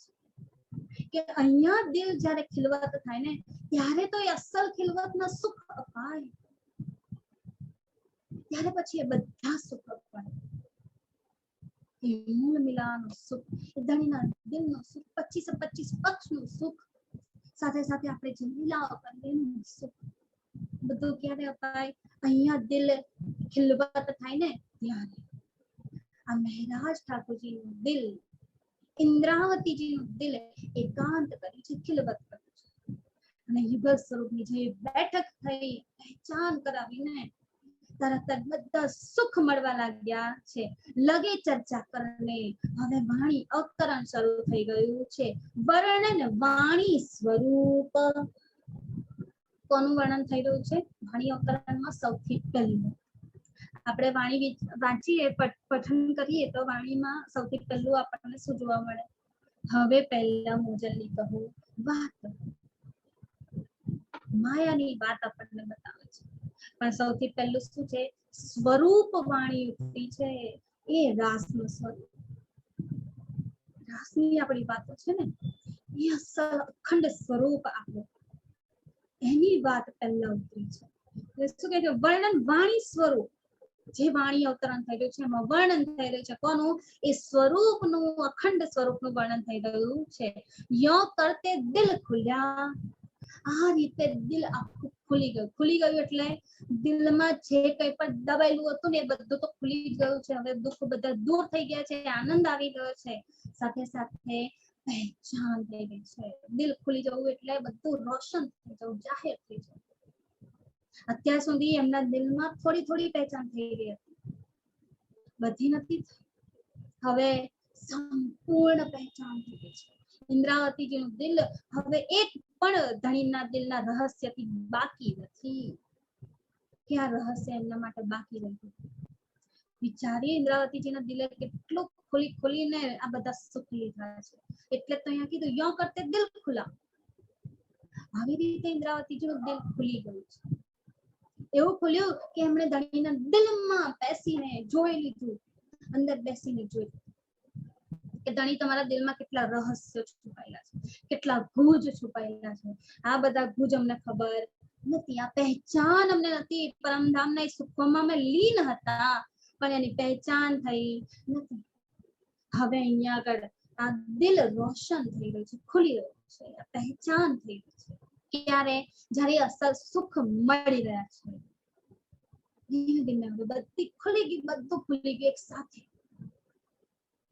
છે કે અહીંયા દિલ જ્યારે ખિલવત થાય ને ત્યારે તો એ અસલ ખિલવતના સુખ અપાય ત્યારે પછી એ બધા સુખ અપાય મૂળ મિલાનું સુખ એ ધણીના દિલનું સુખ 25 પક્ષનું સુખ સાથે સાથે આપણે જે લીલાઓ કરીએ એનું સુખ બધું ક્યારે અપાય અહીંયા દિલ ખિલવત થાય ને ત્યારે આ મહેરાજ ઠાકોરજીનું દિલ ઇન્દ્રાવતીજીનું દિલ એકાંત કરી છે ખિલવત કર્યું છે અને યુગલ સ્વરૂપની જે બેઠક થઈ પહેચાન કરાવીને તરત જ બધા સુખ મળવા લાગ્યા છે લગે ચર્ચા કરને હવે વાણી અવતરણ શરૂ થઈ ગયું છે વર્ણન વાણી સ્વરૂપ કોનું વર્ણન થઈ રહ્યું છે વાણી અવતરણમાં સૌથી પહેલું આપણે વાણી વાંચીએ પઠન કરીએ તો વાણીમાં સૌથી પહેલું આપણને શું જોવા મળે હવે પહેલા મોજલની કહું વાત માયાની વાત આપણને બતાવે છે પણ સૌથી પહેલું શું છે સ્વરૂપ વાણી ઉઠી છે એ રાસનું સ્વરૂપ રાસની આપણી વાતો છે ને એ અસલ અખંડ સ્વરૂપ આપણું એની વાત પહેલા ઉતરી છે શું કહે છે વર્ણન વાણી સ્વરૂપ જે વાણી અવતરણ થઈ રહ્યું છે એમાં વર્ણન થઈ રહ્યું છે કોનું એ સ્વરૂપનું અખંડ સ્વરૂપનું વર્ણન થઈ રહ્યું છે યો કરતે દિલ ખુલ્યા આ રીતે દિલ આખું ખુલી ગયું એટલે દિલમાં જે કંઈ પણ દબાયેલું હતું ને એ બધું તો ખુલી ગયું છે હવે દુઃખ બધા દૂર થઈ ગયા છે આનંદ આવી ગયો છે સાથે સાથે પહેચાન થઈ ગઈ છે દિલ ખુલી જવું એટલે બધું રોશન થઈ જવું જાહેર થઈ જવું અત્યાર સુધી એમના દિલમાં થોડી થોડી પહેચાન થઈ ગઈ હતી બધી નથી હવે સંપૂર્ણ પહેચાન થઈ ગઈ છે ઇન્દ્રાવતીજીનું દિલ હવે એક પણ ધણીના દિલના રહસ્યથી બાકી નથી કે આ રહસ્ય એમના માટે બાકી રહ્યું વિચારીએ ઇન્દ્રાવતીજીના દિલે કેટલું ખોલીને આ બધા સુખ લીધા છે એટલે તો અહીંયા કીધું યો કરતે દિલ ખુલા આવી રીતે ઇન્દ્રાવતીજીનું દિલ ખુલી ગયું છે એવું ખુલ્યું કે એમણે ધણીના દિલમાં બેસીને જોઈ લીધું અંદર બેસીને જોઈ કે ધણી તમારા દિલમાં કેટલા રહસ્યો છુપાયેલા છે કેટલા ગુજ છુપાયેલા છે આ બધા ગુજ અમને ખબર નથી આ પહેચાન અમને નથી પરમધામના સુખોમાં અમે લીન હતા પણ એની પહેચાન થઈ નથી હવે અહીંયા આગળ આ દિલ રોશન થઈ ગયું છે ખુલી રહ્યું છે આ પહેચાન થઈ ગઈ છે ક્યારે જ્યારે અસલ સુખ મળી રહ્યા છે ધીમે ધીમે હવે બધી ખુલી ગઈ બધું ખુલી ગયું એક સાથે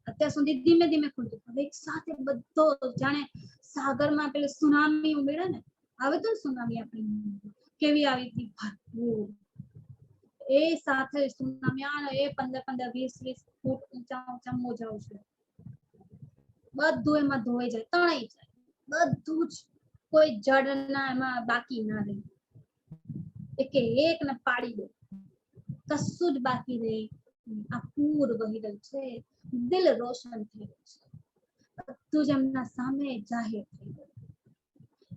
અત્યાર સુધી ધીમે ધીમે ખુલતું હવે એક સાથે બધો જાણે સાગરમાં પેલું સુનામી ઉમેરે ને આવે તો સુનામી આપણી કેવી આવી હતી ભરપૂર એ સાથે સુનામી આવે એ 15 20 ફૂટ ઊંચા મોજાઓ છે બધું એમાં ધોવાઈ જાય તણાઈ જાય બધું જ કોઈ જડ ના એમાં બાકી ના રહે એકે એક ને પાડી દો, કશું જ બાકી રહે. આ પૂર વહી રહ્યું છે, દિલ રોશન થઈ રહ્યું છે, બધું જ એમના સામે જાહેર થઈ ગયું.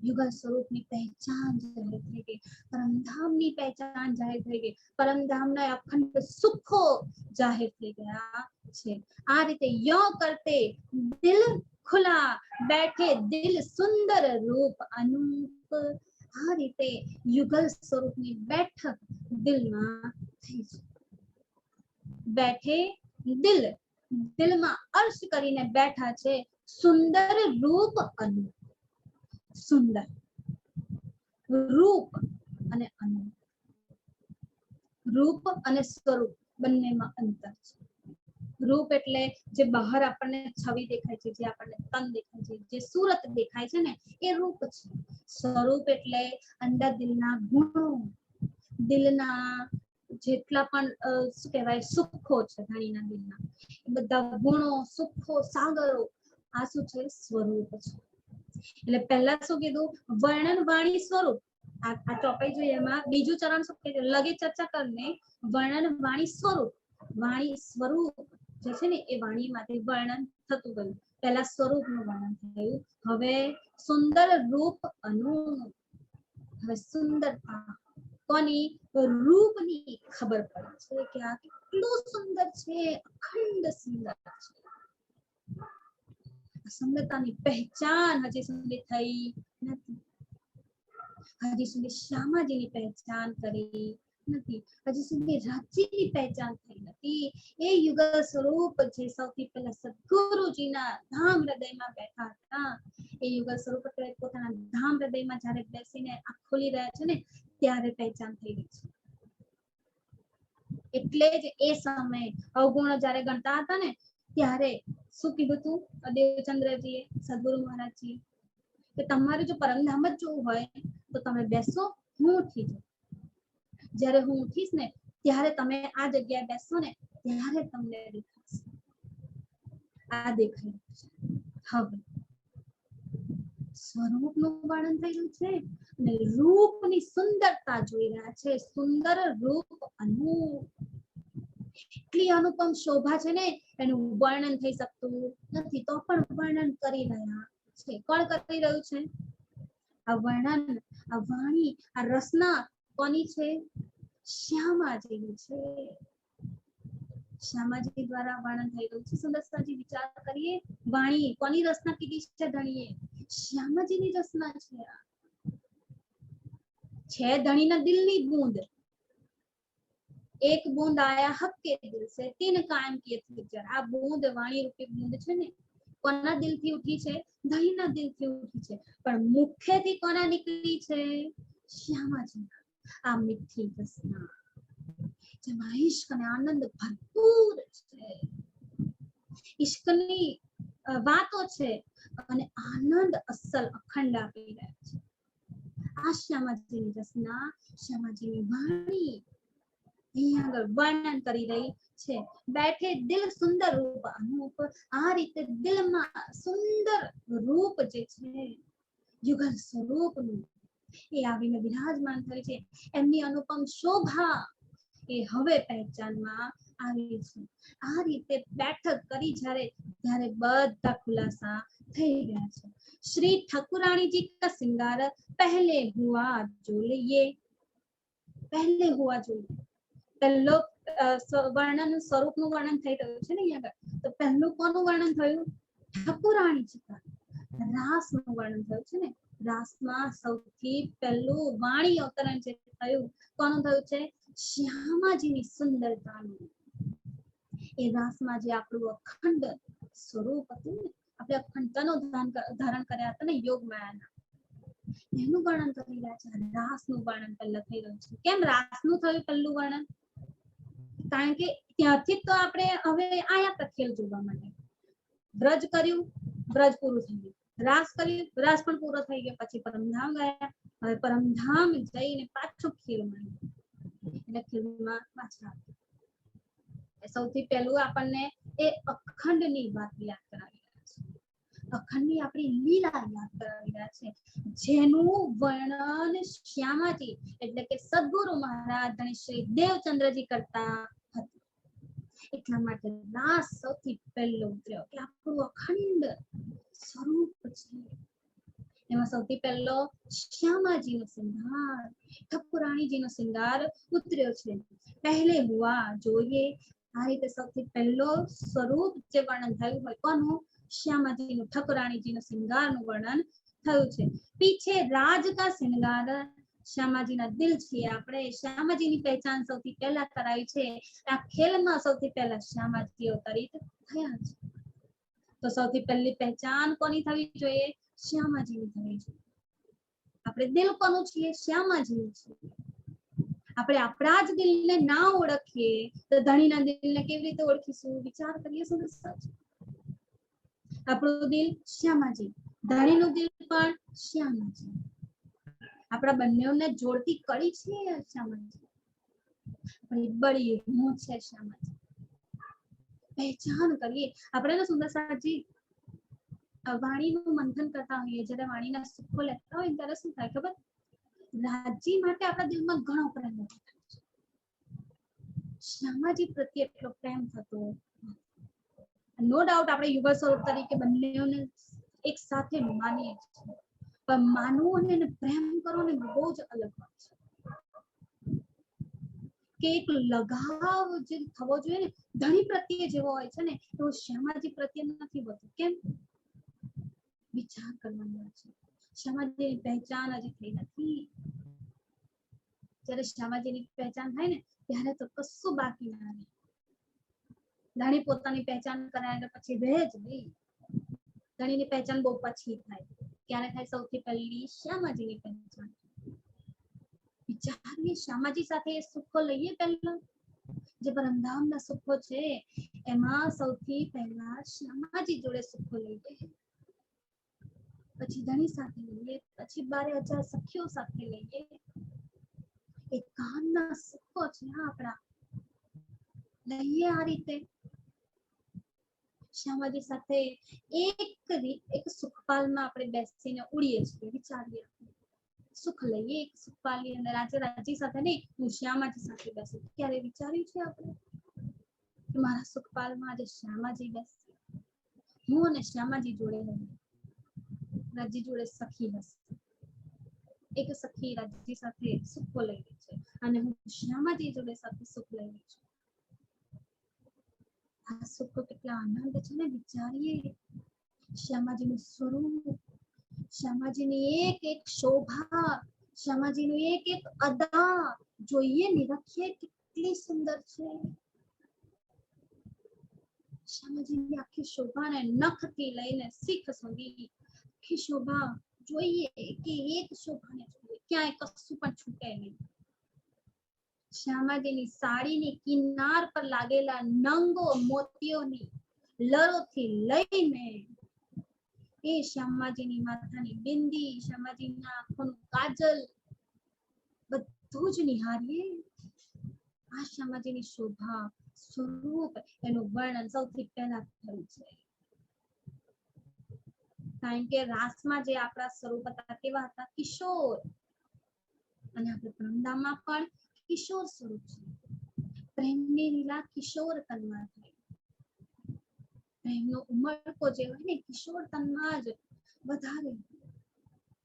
યુગલ સ્વરૂપની પહેચાન જાહેર થઈ ગઈ, પરમધામની પહેચાન જાહેર થઈ ગઈ, પરમધામના અખંડ સુખો જાહેર થઈ ગયા છે. આ રીતે યો કરતે દિલ ખુલા, બેઠે દિલ સુંદર રૂપ અનૂપ. આ રીતે યુગલ સ્વરૂપની બેઠક દિલમાં થઈ છે. બેઠે દિલ, દિલમાં અર્શ કરીને બેઠા છે સુંદર રૂપ અનૂપ. સુંદર રૂપ અને અનૂપ, રૂપ અને સ્વરૂપ બંનેમાં અંતર છે. રૂપ એટલે જે બહાર આપણને છવી દેખાય છે, જે આપણને તન દેખાય છે, જે સુરત દેખાય છે ને એ રૂપ છે. સ્વરૂપ એટલે અંદર દિલના ગુણો, દિલના જેટલા પણ શું કહેવાય સુખો છે ધણીના દિલના, એ બધા ગુણો, સુખો, સાગરો, આ શું છે? સ્વરૂપ છે. એટલે પહેલા શું કીધું? વર્ણન વાણી સ્વરૂપ. આ ચોપાઈ જોઈએ એમાં બીજું ચરણ શું કીધું? લગે ચર્ચા કરને વર્ણન વાણી સ્વરૂપ. વાણી સ્વરૂપ જે છે ને એ વાણીમાંથી વર્ણન થતું ગયું. પહેલા સ્વરૂપનું વર્ણન થયું, હવે સુંદર રૂપ અનૂપ. હવે સુંદરતા કોની? રૂપની ખબર પડે છે કે આ કેટલું સુંદર છે, અખંડ સુંદર છે. સુંદરતાની પહેચાન હજી સુધી થઈ નથી. હજી સુધી શ્યામાજીની પહેચાન કરી નથી, હજી સુધી રાજીની પહેચાન થઈ નથી. એ યુગલ સ્વરૂપ જે સૌથી પહેલા સદગુરુજીના ધામ હૃદયમાં બેઠા હતા, એ યુગલ સ્વરૂપ પોતાના ધામ હૃદયમાં જ્યારે બેસીને આ ખોલી રહ્યા છે ને ત્યારે પહેચાન થઈ રહી છે. એટલે જ એ સમયે અવગુણો જ્યારે ગણતા હતા ને ત્યારે શું કીધું હતું દેવચંદ્રજીએ, સદગુરુ મહારાજજીએ, કે તમારે જો પરમધામ જ જોવું હોય તો તમે બેસો, હું ઉઠી જાઉં. જ્યારે હું ઉઠીશ ને ત્યારે તમે આ જગ્યાએ બેસો ને ત્યારે તમને દેખાશે. આ દેખાય છે. હવે સ્વરૂપનું વર્ણન થઈ રહ્યું છે અને રૂપની સુંદરતા જોઈ રહ્યા છે. સુંદર રૂપ અનૂપ, એટલી અનુપમ શોભા છે ને એનું વર્ણન થઈ શકતું નથી, તો પણ વર્ણન કરી રહ્યા છે. કોણ કરી રહ્યું છે આ વર્ણન? આ વાણી, આ રસના કોની છે? શ્યામાજીની છે. શ્યામાજી દ્વારા વર્ણન થઈ રહ્યું છે. સુંદરતાજી વિચાર કરીએ, વાણી કોની રચના કીધી છે ધણીએ? શ્યામાજીની રચના છે ધણીના દિલની બૂંદ. એક બूंद आया हक के दिल से, तीन कायम किए थे जर. આ બूंद વાણી રૂપી બूंद છે ને કોના દિલથી ઉઠી છે? ધણીના દિલથી ઉઠી છે. પણ મુખ્યથી કોના નીકળી છે? શ્યામાજીના. આ મીઠી રસના જેમાં ઈશ્ક અને આનંદ ભરપૂર છે, ઈશ્કની વાતો છે અને આનંદ અસલ અખંડ આપી રહ્યા છે. આ શ્યામાજીની રસના, શ્યામાજીની વાણી અહીંયા આગળ વર્ણન કરી રહી છે. બેઠે દિલ સુંદર રૂપ અનૂપ. આ રીતે દિલમાં સુંદર રૂપ જે છે યુગલ સ્વરૂપનું એ આવીને વિરાજમાન થયું છે. એમની અનુપમ શોભા એ હવે પહેચાનમાં આવી છે. આ રીતે બેઠક કરી જ્યારે બધા ખુલાસા થઈ ગયા છે. શ્રી ઠાकुरानी जी का श्रृंगार पहले हुआ जो लिए, पहले हुआ जो પહેલો વર્ણન સ્વરૂપનું વર્ણન થઈ રહ્યું છે ને અહીંયા આગળ. તો પહેલું કોનું વર્ણન થયું? ઠાકુરાણીજી કા રાસનું વર્ણન થયું છે ને. રાસમાં સૌથી પહેલું વાણી અવતરણ જે થયું કોનું થયું છે? શ્યામાજીની સુંદરતાનું. એ રાસમાં જે આપણું અખંડ સ્વરૂપ હતું ને, આપણે અખંડતાનું ધારણ કર્યા હતા ને યોગ માયાના, એનું વર્ણન કરી રહ્યા છે. રાસનું વર્ણન પહેલા થઈ રહ્યું છે. કેમ રાસનું થયું પહેલું વર્ણન? કારણ કે ત્યાંથી તો આપણે હવે આયા હતા ખેલ જોવા માટે. વ્રજ કર્યું, વ્રજ પૂરું થઈ ગયું. રાસ કર્યું, રાસ પણ પૂરો થઈ ગયો. પછી પરમધામ ગયા, હવે પરમધામ જઈને પાછો ખેલમાં, એટલે ખેલમાં પાછા સૌથી પહેલું આપણને એ અખંડની વાત યાદ કરાવી રહ્યા છે. અખંડની આપણી લીલા યાદ કરાવી રહ્યા છે, જેનું વર્ણન શ્યામાજી એટલે કે સદગુરુ મહારાજ ધણી શ્રી દેવચંદ્રજી કરતા હતા. એટલા માટે રાસ સૌથી પહેલો ઉતર્યો કે આપણું અખંડ સ્વરૂપ છે. એમાં સૌથી પહેલો શ્યામાજીનો શૃંગાર, ઠાકુરાણીજીનો શૃંગાર ઉતર્યો છે. પહેલે હુઆ જોઈએ આ રીતે સૌથી પહેલો સ્વરૂપ જે વર્ણન થયું હોય કોનું? શ્યામાજીનું, ઠાકુરાણીજીનું શૃંગારનું વર્ણન થયું છે. પીછે રાજ કા શૃંગાર, શ્યામાજીના દિલ છે. આપણે શ્યામાજીની પહેચાન સૌથી પહેલા કરાવી છે. આ ખેલમાં સૌથી પહેલા શ્યામાજી અવતરિત થયા છે. તો સૌથી પહેલી પહેચાન કોની થવી જોઈએ? શ્યામાજીની થવી જોઈએ. આપણે દિલ કોનું છીએ? શ્યામાજીનું છીએ. આપણે આપણા જ દિલને ના ઓળખીએ તો ધણીના દિલને કેવી રીતે ઓળખીશું? વિચાર કરીએ શું? આપણું દિલ શ્યામાજી, ધણીનું દિલ પણ શ્યામાજી. આપણા બંનેને જોડતી કડી છે શ્યામાજી. આપણી બળી હું છે શ્યામાજી. પહેચાન કરીએ આપણે. સુંદર સાજી વાણીનું મંથન કરતા હોઈએ, જ્યારે વાણીના સુખો લેતા હોય ત્યારે શું થાય ખબર? રાજજી માટે આપણા દિલમાં ઘણો પ્રેમ થાય છે. શ્યામાજી પ્રત્યે એટલો પ્રેમ થતો. નો ડાઉટ આપણે યુવા સ્વરૂપ તરીકે બંનેઓને એક સાથે માનીએ છીએ, પણ માનવું અને એને પ્રેમ કરવો ને બહુ જ અલગ વાત છે. કે એક લગાવ જે થવો જોઈએ ને ધણી પ્રત્યે જેવો હોય છે ને, તો શ્યામાજી પ્રત્યે નથી હોતો. કેમ? વિચાર કરવાનો છે. શ્યામાજીની પહેચાન હજી થઈ નથી. જ્યારે શ્યામાજીની પહેચાન થાય ને ત્યારે તો કશું બાકી ના રહે. ધણી પોતાની પહેચાન કરાય પછી રહે જ નહીં. ધણીની પહેચાન બહુ પછી થાય. ક્યારે થાય? સૌથી પહેલી શ્યામાજીની પહેચાન. વિચારીએ શ્યામાજી સાથે એ સુખો લઈએ. પહેલા જે પરમધામના સુખો છે એમાં સૌથી પહેલા શ્યામાજી જોડે સુખો લઈએ, પછી ધણી સાથે લઈએ, પછી 12,000 સખીઓ સાથે લઈએ. એકાંતના સુખો છે આપણા, લઈએ આ રીતે. શ્યામાજી સાથે એક સુખપાલમાં આપણે બેસીને ઉડીએ છીએ. વિચારીએ, સુખ લઈએ એક સુખપાલની અંદર. આજે રાજી સાથે નહીં, હું શ્યામાજી સાથે બેસું. ક્યારે વિચાર્યું છે આપણે કે મારા સુખપાલમાં આજે શ્યામાજી બેસે, હું અને શ્યામાજી જોડે રહું. રાજી જોડે સખી હશે, એક સખી રાજી સાથે સુખો લઈ રહી છે અને હું શ્યામાજી જોડે સાથે સુખ લઈ રહી છું. આ સુખ કેટલા આનંદ છે ને. વિચારીએ શ્યામાજીનું સ્વરૂપ, શ્યામાજીની એક એક શોભા, શ્યામાજીનું એક એક અદા જોઈએ, નિરખીએ કેટલી સુંદર છે. શ્યામાજીની આખી શોભાને નખથી લઈને શીખ સુધી આખી શોભા જોઈએ કે એક શોભાને જોઈએ, ક્યાંય કશું પણ છૂટે નહીં. શ્યામાજીની સાડીની કિનાર પર લાગેલા નંગો મોતીઓની લરોથી લઈને એ શ્યામાજીની માથાની બિંદી, શ્યામાજીના આંખોનું કાજલ, બધું જ નિહારીએ. આ શ્યામાજીની શોભા, સ્વરૂપ, એનું વર્ણન સૌથી પહેલા થયું છે. કારણ કે રાસમાં જે આપણા સ્વરૂપ હતા કેવા હતા? કિશોર. અને આપણે પરમધામમાં પણ કિશોર સ્વરૂપ છે. પ્રેમની લીલા કિશોર તનમાં થાય. પ્રેમનો ઉમળકો જે હોય ને કિશોર તનમાં જ વધારે.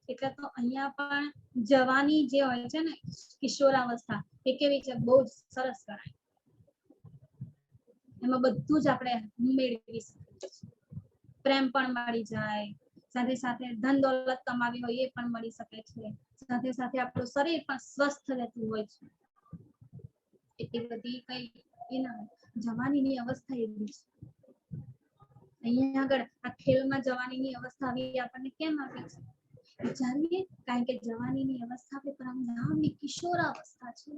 એટલે તો અહીંયા પણ જવાની જે હોય છે ને કિશોરાવસ્થા એ કેવી છે? બહુ જ સરસ કરાય. એમાં બધું જ આપણે મેળવી શકીએ. પ્રેમ પણ મળી જાય, સાથે સાથે ધન દોલત કમાવી હોય એ પણ મળી શકે છે, સાથે સાથે આપણું શરીર પણ સ્વસ્થ રહેતું હોય છે. એટલી બધી કઈ એના જવાનીની અવસ્થા એવી છે. અહીંયા આગળ આ ખેલમાં જવાનીની અવસ્થા આવી આપણને કેમ આપી છે? વિચારીએ, કારણ કે જવાનીની અવસ્થા આપણે પરમધામની કિશોરાવસ્થા છે,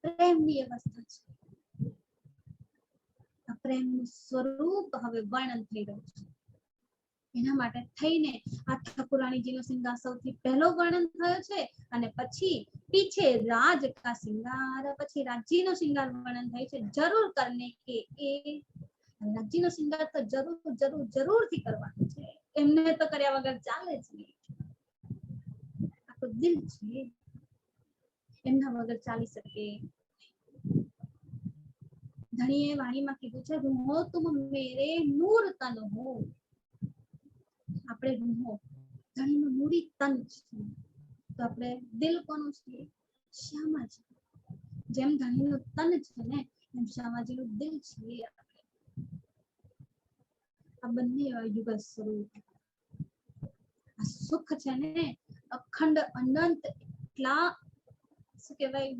પ્રેમની અવસ્થા છે. આ પ્રેમનું સ્વરૂપ હવે વર્ણન થઈ રહ્યું છે. એના માટે થઈને આ ઠાકુરાણીજીનો શૃંગાર સૌથી પહેલો વર્ણન થયો છે અને પછી પીછે રાજ કા શૃંગાર, પછી રાજ્યનો શૃંગાર વર્ણન થયું છે. જરૂર કરને કે એ રાજ્યનો શૃંગાર તો જરૂરથી કરવાનો છે. એમને તો કર્યા વગર ચાલે જ નહીં. દિલ છે, એમના વગર ચાલી શકે. ધણીએ વાણીમાં કીધું છે, રૂહો તુમ મેરે નૂર તન હો. આપણે રૂહો, ધણીનું નૂરી તન છે, તો આપણે દિલ કોનું છે? શ્યામાજી. જેમ ધણીનું તન છે ને, એમ શ્યામાજીનું દિલ છે. આ બંને યુગલ સ્વરૂપ. આ સુખ છે ને અખંડ અનંત, એટલા શું કહેવાય,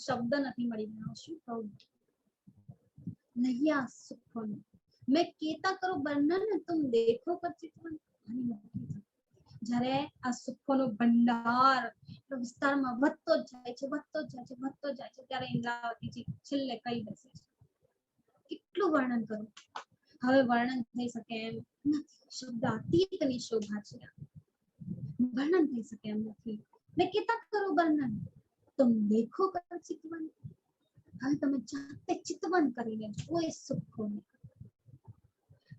શબ્દ નથી મળી રહ્યો. શું કહું? નહિયા સુખોનું મેં કેતા કરું વર્ણન, તુમ દેખો કર ચિતવન. જ્યારે આ સુખોનો ભંડાર વિસ્તારમાં વધતો જાય છે, વધતો જાય છે, વધતો જાય છે, ત્યારે ઇન્દ્રાવતીજી છેલ્લે કહી બેસે છે, કેટલું વર્ણન કરું? હવે વર્ણન થઈ શકે એમ નથી. શબ્દ અતીતની શોભા છે, વર્ણન થઈ શકે એમ નથી. મેં કેતા કરું વર્ણન, તુમ દેખો કર ચિતવન. હવે તમે જાતે ચિતવન કરીને જુઓ એ સુખોને.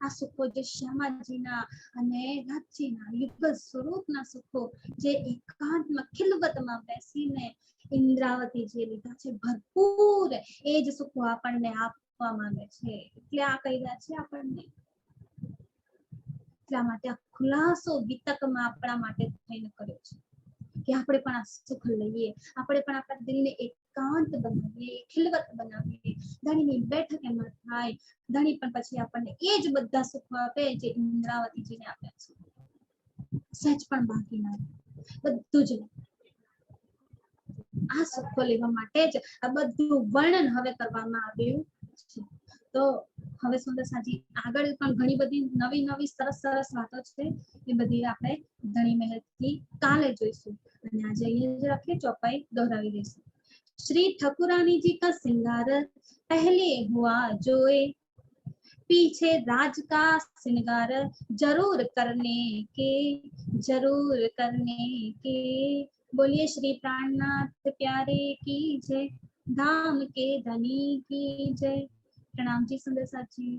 આ સુખો જે શ્યામાજીના અને રાજજીના યુગલ સ્વરૂપના સુખો, જે એકાંતમાં ખિલવતમાં બેસીને ઇન્દ્રાવતીજીએ લીધા છે ભરપૂર, એ જ સુખો આપણને આપવા માંગે છે. એટલે આ કહી રહ્યા છે આપણને. એટલા માટે આ ખુલાસો વિતકમાં આપણા માટે થઈને કર્યો છે કે આપણે પણ આ સુખ લઈએ, આપણે પણ આપણા દિલને એકાંત બનાવીએ, ખિલવત બનાવીએ. ધણીની બેઠક એમાં થાય, ધણી પણ પછી આપણને એ જ બધા સુખો આપે જે ઇન્દ્રાવતીજીને આપ્યા છે. સહેજ પણ બાકી ના બધું જ. આ સુખો લેવા માટે જ આ બધું વર્ણન હવે કરવામાં આવ્યું છે. તો હવે સુંદરસાજી આગળ પણ ઘણી બધી નવી નવી સરસ સરસ વાતો છે, એ બધી આપણે ધણી મહેલથી કાલે જોઈશું. અને આજે અહીંયા જ રાખીએ, ચોપાઈ દોહરાવી દઈશું. श्री ठकुरानी जी का श्रृंगार पहले हुआ जोए, पीछे राज का श्रृंगार जरूर करने के, जरूर करने के. बोलिए श्री प्राणनाथ प्यारे की जय, धाम के धनी की जय. प्रणाम जी सुंदर साथ जी.